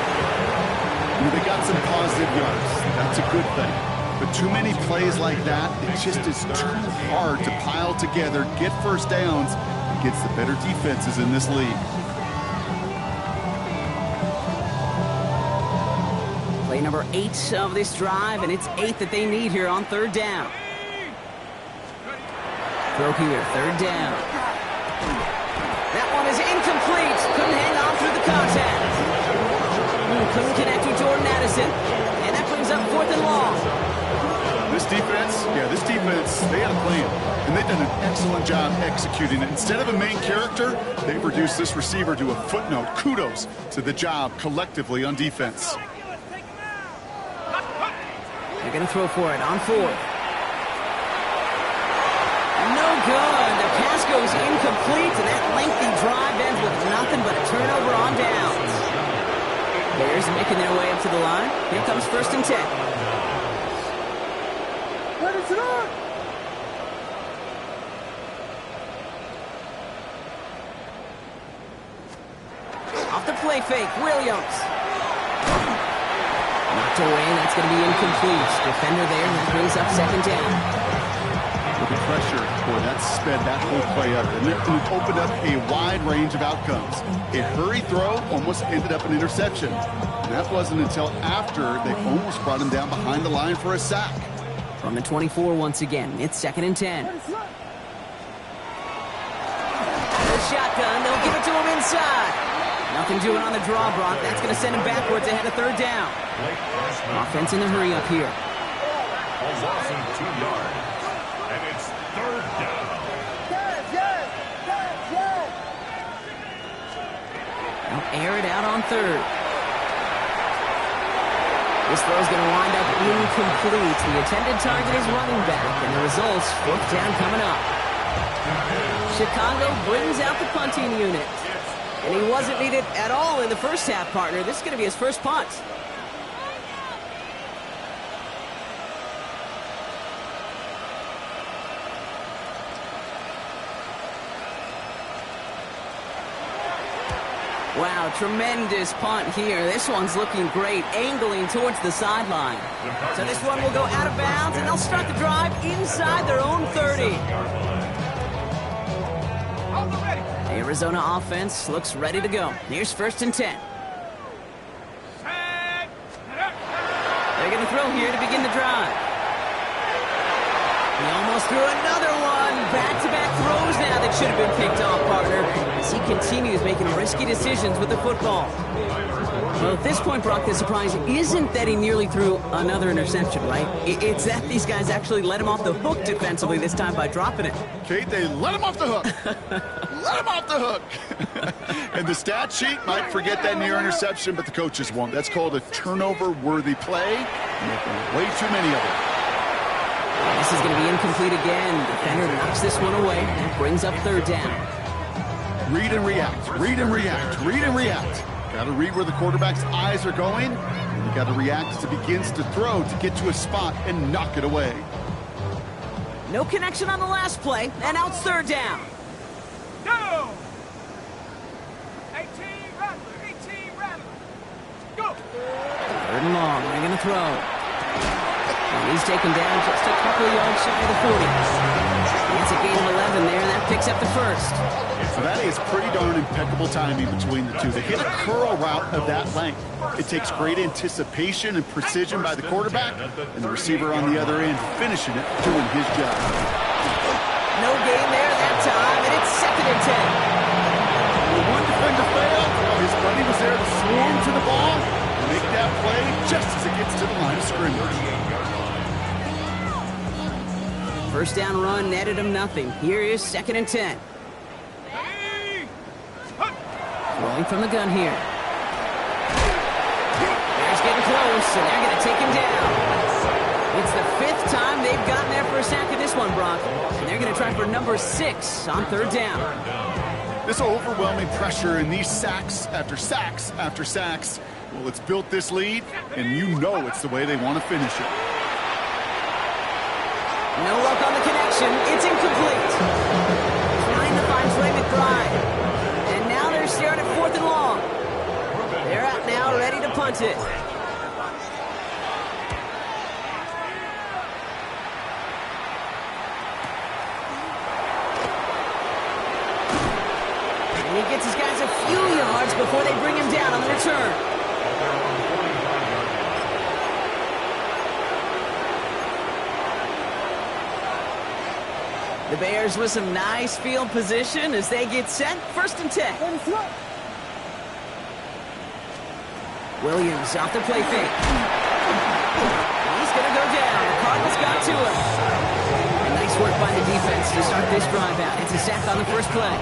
They got some positive yards. That's a good thing. But too many plays like that, it just is too hard to pile together, get first downs, against the better defenses in this league. Play number 8 of this drive, and it's 8 that they need here on 3rd down. Throw here, 3rd down. That one is incomplete. Couldn't hang on through the contact. Couldn't connect with Jordan Addison. And that brings up 4th and long. This defense, they had a plan. And they've done an excellent job executing it. Instead of a main character, they've reduced this receiver to a footnote. Kudos to the job collectively on defense. They're going to throw for it on 4th. No good. The pass goes incomplete, and that lengthy drive ends with Nothing but a turnover on downs. Bears making their way up to the line. Here comes 1st and 10. Ready to run! Off the play fake, Williams. Knocked away, and that's going to be incomplete. Defender there, and that brings up 2nd down. With the pressure, boy, that sped that whole play up. And it opened up a wide range of outcomes. A hurry throw almost ended up an interception. And that wasn't until after they almost brought him down behind the line for a sack. From the 24 once again, it's 2nd and 10. The shotgun, they'll give it to him inside. Nothing doing on the draw, Brock. That's going to send him backwards ahead of 3rd down. Offense in the hurry up here. A loss of 2 yards. And it's 3rd down. They'll air it out on 3rd. This throw is going to wind up incomplete. The intended target is running back, and the results, 4th down coming up. Chicago brings out the punting unit. And he wasn't needed at all in the first half, partner. This is going to be his first punt. Wow, tremendous punt here. This one's looking great, angling towards the sideline. So this one will go out of bounds, and they'll start the drive inside their own 30. The Arizona offense looks ready to go. Here's 1st and 10. They're going to throw here to begin the drive. He almost threw another one. Back-to-back throws now that should have been picked off, partner, as he continues making risky decisions with the football. Well, at this point, Brock, the surprise isn't that he nearly threw another interception, right? It's that these guys actually let him off the hook defensively this time by dropping it. Kate, they let him off the hook. Let him off the hook. And the stat sheet might forget that near interception, but the coaches won't. That's called a turnover-worthy play. Way too many of them. This is going to be incomplete again. Defender knocks this one away. That brings up 3rd down. Read and react. Read and react. Read and react. Got to read where the quarterback's eyes are going. And you got to react as it begins to throw to get to a spot and knock it away. No connection on the last play, and now it's 3rd down. Go! 18 Rattler. Go! 3rd and long. They're going to throw. And he's taken down just a couple of yards shy of the 40. It's a gain of 11 there, and that picks up the 1st. So that is pretty darn impeccable timing between the two. They hit a curl route of that length. It takes great anticipation and precision by the quarterback, and the receiver on the other end finishing it, doing his job. No gain there that time, and it's 2nd and 10. One defender failed. His buddy was there to swarm to the ball and make that play just as it gets to the line of scrimmage. 1st down run netted him nothing. Here is 2nd and 10. Rolling from the gun here. Bears getting close, and they're going to take him down. It's the 5th time they've gotten there for a sack of this one, Brock. And they're going to try for number 6 on 3rd down. This overwhelming pressure and these sacks after sacks after sacks, well, it's built this lead, and you know it's the way they want to finish it. No luck on the connection. It's incomplete. Trying to find Trey McBride. And now they're staring at 4th and long. They're out now, ready to punt it. And he gets his guys a few yards before they bring him down on the return. The Bears with some nice field position as they get set. 1st and 10. Williams off the play fake. He's going to go down. The Cardinals got to him. And nice work by the defense to start this drive out. It's a sack on the first play.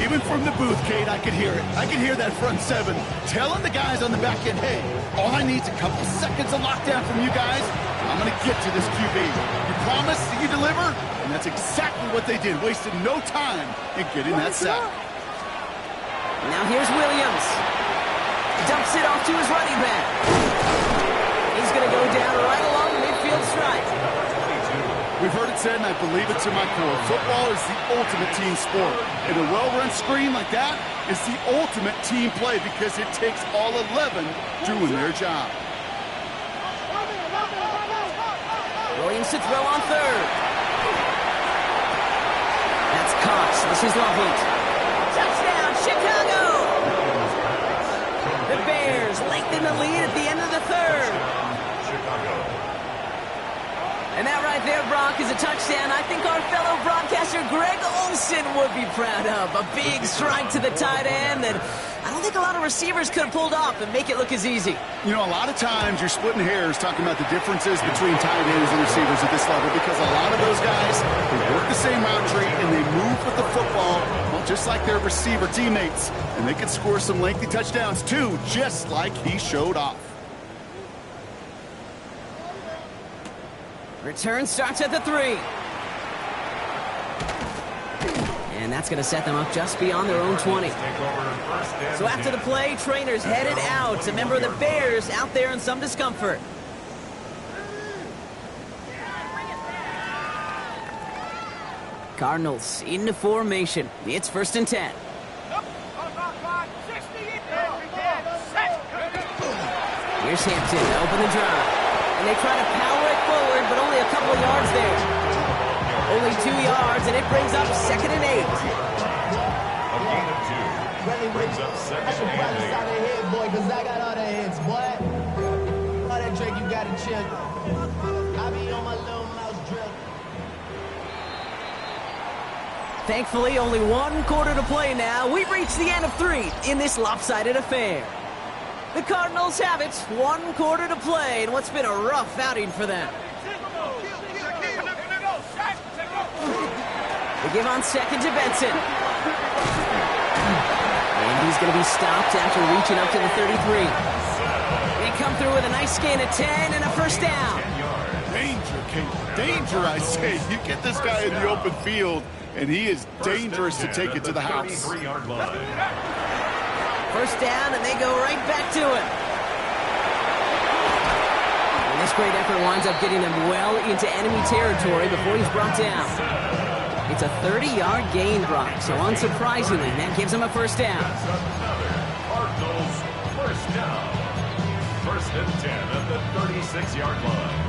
Even from the booth, Kate, I could hear it. I could hear that front 7 telling the guys on the back end, hey, all I need is a couple seconds of lockdown from you guys. I'm going to get to this QB. You promise that you deliver? And that's exactly what they did. Wasted no time in getting that sack. Now here's Williams. Dumps it off to his running back. He's going to go down right along the midfield stripe. We've heard it said, and I believe it to my core, football is the ultimate team sport. And a well-run screen like that is the ultimate team play because it takes all 11 doing their job. Williams to throw on third. That's Cox. This is Lovett. Touchdown, Chicago! The Bears lengthen the lead at the end of the third. Chicago. And that right there, Brock, is a touchdown I think our fellow broadcaster Greg Olsen would be proud of. A big strike to the tight end that I don't think a lot of receivers could have pulled off and make it look as easy. You know, a lot of times you're splitting hairs talking about the differences between tight ends and receivers at this level because a lot of those guys, they work the same route tree and they move with the football, well, just like their receiver teammates. And they can score some lengthy touchdowns too, just like he showed off. Return starts at the 3. And that's going to set them up just beyond their own 20. So after the play, trainers headed out. A member of the Bears out there in some discomfort. Cardinals into formation. It's 1st and 10. Here's Hampton to open the drive. And they try to power it forward, but only a couple of yards there. Only 2 yards, and it brings up 2nd and 8. A gain of 2. Brings up 2nd and 8. Out of head, boy, because I got all the hits, boy. All that Drake, you got to chill. I be on my little mouse drill. Thankfully, only 1 quarter to play now. We've reached the end of 3 in this lopsided affair. The Cardinals have it, 1 quarter to play in what's been a rough outing for them. They give on 2nd to Benson. And he's going to be stopped after reaching up to the 33. They come through with a nice gain of 10 and a 1st down. Danger, Kate. Danger, I say. You get this guy in the open field, and he is dangerous to take it to the house. 33-yard line. 1st down, and they go right back to it. And this great effort winds up getting them well into enemy territory before he's brought down. It's a 30-yard gain, Brock, so unsurprisingly, that gives them a 1st down. Cardinals 1st down. 1st and 10 at the 36-yard line.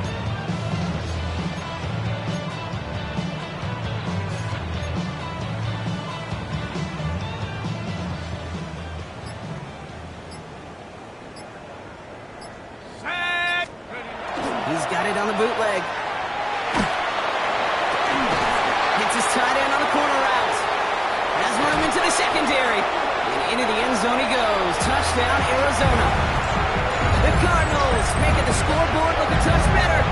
He's got it on the bootleg. Hits his tight end on the corner route. Has room into the secondary. And into the end zone he goes. Touchdown, Arizona. The Cardinals making the scoreboard look a touch better.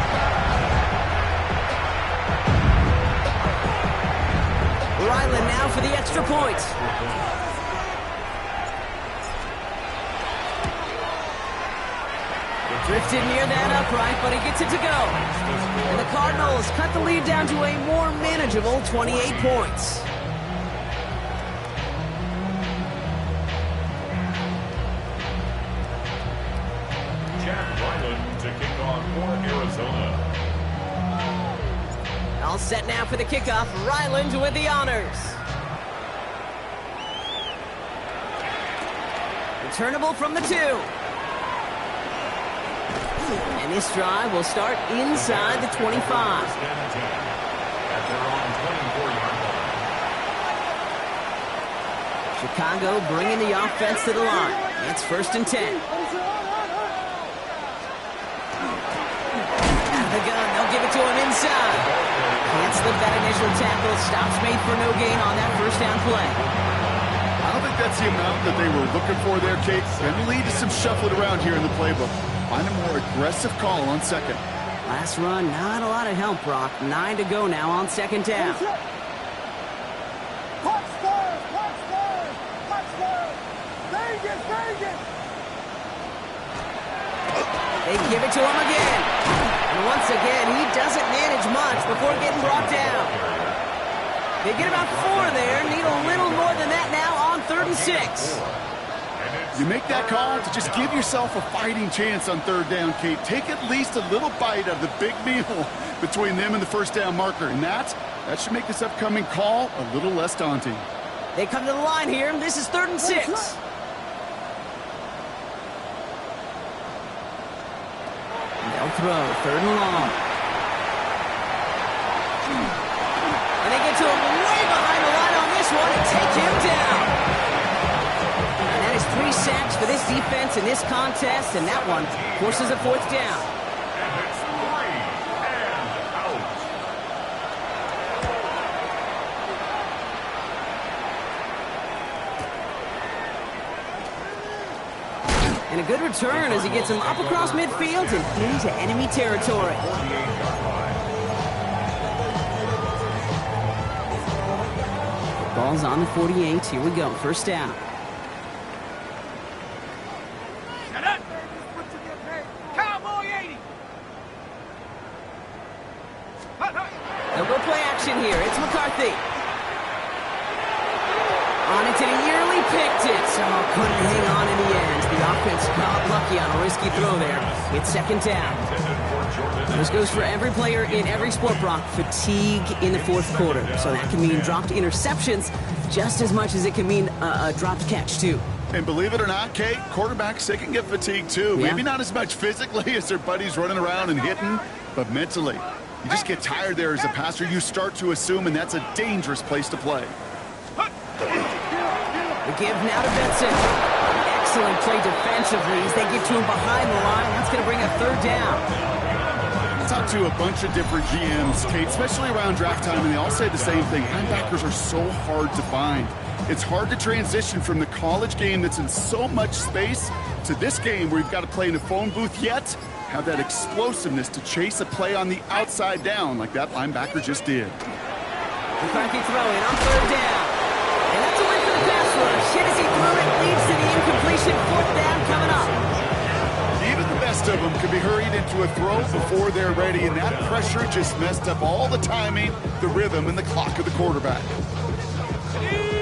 Ryland now for the extra point. Drifted near that upright, but he gets it to go. And the Cardinals cut the lead down to a more manageable 28 points. Jack Ryland to kick off for Arizona. All set now for the kickoff. Ryland with the honors. Returnable from the 2. And this drive will start inside the 25. At their own 24-yard line. Chicago bringing the offense to the line. It's 1st and 10. Out of the gun, they'll give it to him inside. Can't slip that initial tackle. Stops made for no gain on that 1st down play. I don't think that's the amount that they were looking for there, Kate. Going to lead to some shuffling around here in the playbook. Find a more aggressive call on 2nd. Last run, not a lot of help, Brock. 9 to go now on 2nd down. They give it to him again. And once again, he doesn't manage much before getting brought down. They get about 4 there, need a little more than that now on 3rd and 6. You make that call to just give yourself a fighting chance on 3rd down, Kate. Take at least a little bite of the big meal between them and the 1st down marker. And that should make this upcoming call a little less daunting. They come to the line here. This is 3rd and 6. They'll throw. 3rd and long. And they get to him way behind the line on this one and take him down. And that is 3 sacks for this defense in this contest, and that one forces a 4th down. And it's 3 and out. And a good return as he gets him up across midfield and into enemy territory. 48-yard line. Ball's on the 48. Here we go. 1st down. Cowboy 80. They'll go play action here. It's McCarthy. On it to the yearly, picked it. Oh, couldn't hang on in the end. The offense got lucky on a risky throw there. It's 2nd down. This goes for every player in every sport, Brock. Fatigue in the 4th quarter. So that can mean dropped interceptions just as much as it can mean a dropped catch, too. And believe it or not, Kate, quarterbacks, they can get fatigued too. Yeah. Maybe not as much physically as their buddies running around and hitting, but mentally. You just get tired there as a passer. You start to assume, and that's a dangerous place to play. The give now to Benson. Excellent play defensively as they get to him behind the line. That's going to bring a 3rd down. I talked to a bunch of different GMs, Kate, especially around draft time, and they all say the same thing. Linebackers are so hard to find. It's hard to transition from the college game that's in so much space to this game where you've got to play in a phone booth, yet have that explosiveness to chase a play on the outside down like that linebacker just did. McCarthy throwing on 3rd down. And that's a win for the pass rush. Hit as he threw it, leads to the incompletion. 4th down coming up. Even the best of them could be hurried into a throw before they're ready, and that pressure just messed up all the timing, the rhythm, and the clock of the quarterback.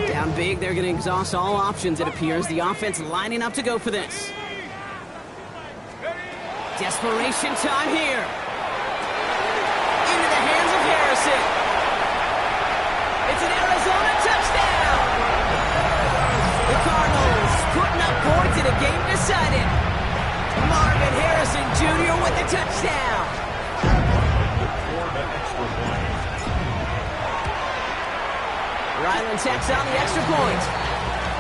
Down big, they're going to exhaust all options, it appears. The offense lining up to go for this. Desperation time here. Into the hands of Harrison. It's an Arizona touchdown. The Cardinals putting up points in a game decided. Marvin Harrison Jr. with the touchdown. For the extra point. Ryland tacks on the extra point.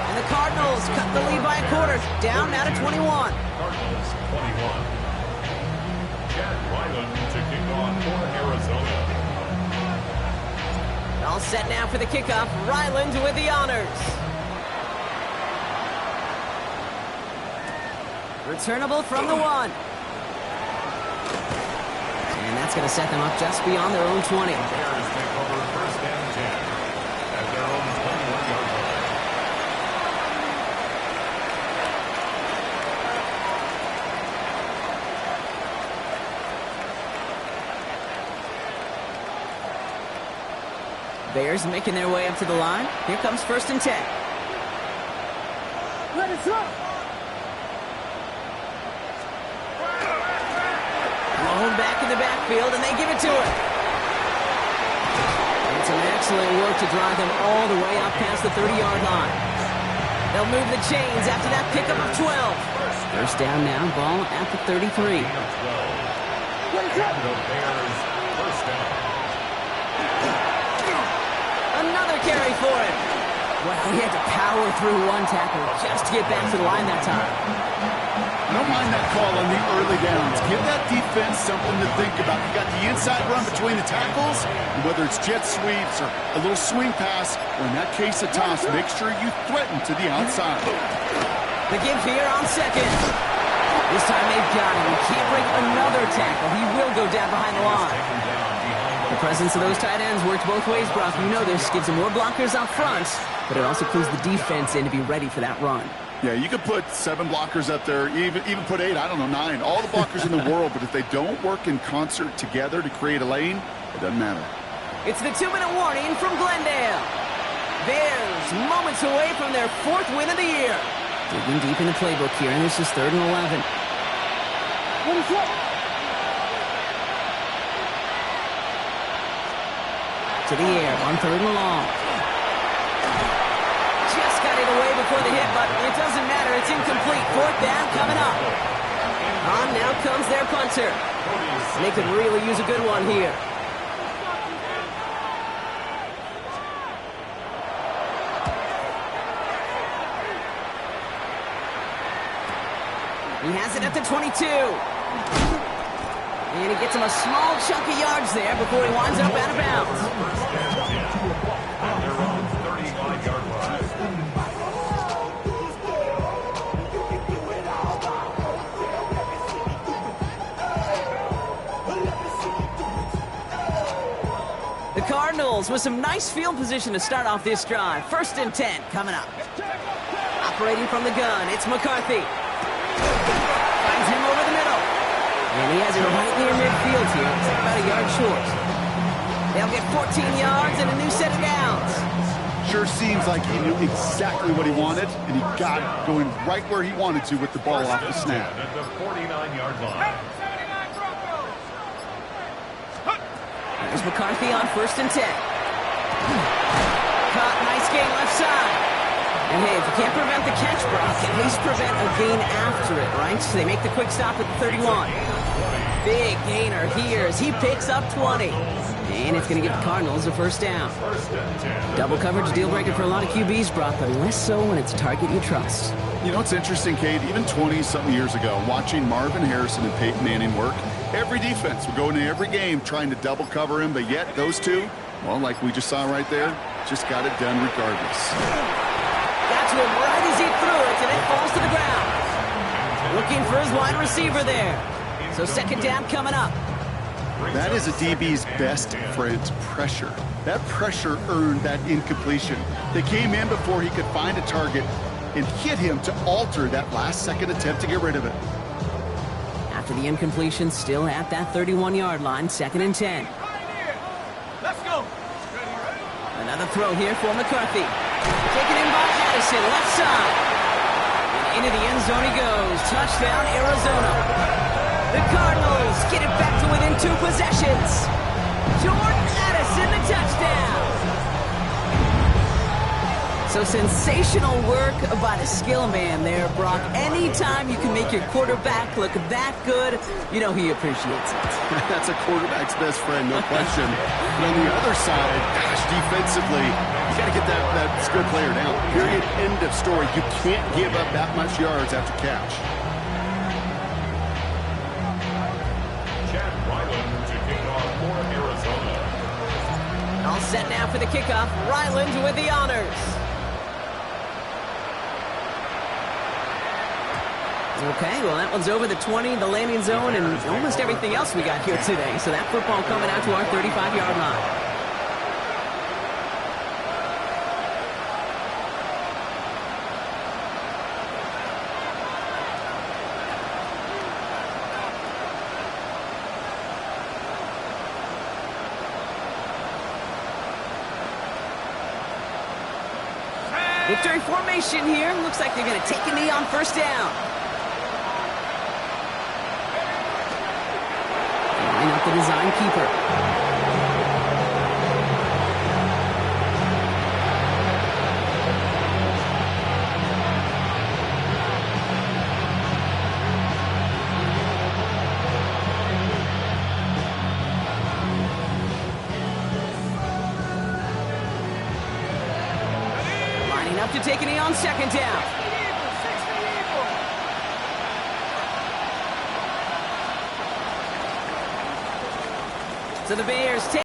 And the Cardinals cut the lead by a quarter. Down now to 21. Cardinals 21. Jack Ryland to kick off for Arizona. All set now for the kickoff. Ryland with the honors. Returnable from the 1. And that's going to set them up just beyond their own 20. Bears take over 1st and 10 at their own 21-yard line. Bears making their way up to the line. Here comes 1st and 10. Let it go. Blown back in the backfield, and they give it to him. It's an excellent work to drive them all the way up past the 30-yard line. They'll move the chains after that pickup of 12. 1st down now, ball at the 33. And the Bears 1st down. Another carry for him. Well, he had to power through one tackle just to get back to the line that time. I don't mind that call on the early downs. Give that defense something to think about. You got the inside run between the tackles, and whether it's jet sweeps or a little swing pass, or in that case a toss, make sure you threaten to the outside. The give here on 2nd. This time they've got him. He can't break another tackle. He will go down behind the line. The presence of those tight ends works both ways, Brock. You know this. Gives them more blockers up front, but it also clues the defense in to be ready for that run. Yeah, you could put 7 blockers up there, even put 8, I don't know, 9. All the blockers in the world, but if they don't work in concert together to create a lane, it doesn't matter. It's the 2-minute warning from Glendale. Bears moments away from their 4th win of the year. Digging deep in the playbook here, and this is 3rd and 11. To the air on 3rd and long. Just got it away before the hit, but it doesn't matter. It's incomplete. 4th down coming up. On now comes their punter. They could really use a good one here. He has it at the 22. And he gets him a small chunk of yards there before he winds up out of bounds. They're on 39-yard line. The Cardinals with some nice field position to start off this drive. 1st and 10 coming up. Operating from the gun, it's McCarthy. Finds him over the middle. And he has it right near midfield here. It's like about a yard short. They'll get 14 yards and a new set of downs. Sure seems like he knew exactly what he wanted, and he got it going right where he wanted to with the ball off the snap. At the 49-yard line. There's McCarthy on 1st and 10. Caught, nice gain left side. And hey, if you can't prevent the catch, Brock, at least prevent a gain after it, right? So they make the quick stop at the 31. Big gainer here as he picks up 20. And it's going to give the Cardinals a 1st down. Double coverage deal breaker for a lot of QBs, Brock, but less so when it's a target you trust. You know, it's interesting, Kate, even 20-something years ago, watching Marvin Harrison and Peyton Manning work, every defense would go into every game trying to double cover him, but yet those two, well, like we just saw right there, just got it done regardless. Got to him right as he threw it, and it falls to the ground. Looking for his wide receiver there. So 2nd down coming up. That is a DB's best friend, pressure. That pressure earned that incompletion. They came in before he could find a target and hit him to alter that last-second attempt to get rid of it. After the incompletion, still at that 31-yard line, 2nd and 10. Let's go. Another throw here for McCarthy. Taken in by Addison, left side. And into the end zone he goes. Touchdown, Arizona. The Cardinals get it back to within 2 possessions. Jordan Addison, the touchdown. So sensational work by the skill man there, Brock. Anytime you can make your quarterback look that good, you know he appreciates it. That's a quarterback's best friend, no question. But on the other side, gosh, defensively, you got to get that skill player down. Period, end of story. You can't give up that much yards after catch. Chad Ryland to kick off for Arizona. All set now for the kickoff. Ryland with the honors. Okay, well, that one's over the 20, the landing zone, and almost everything else we got here today. So that football coming out to our 35-yard line. Victory formation here. Looks like they're going to take a knee on 1st down. Line up the design keeper. Lining up to take a knee on 2nd down. So the Bears take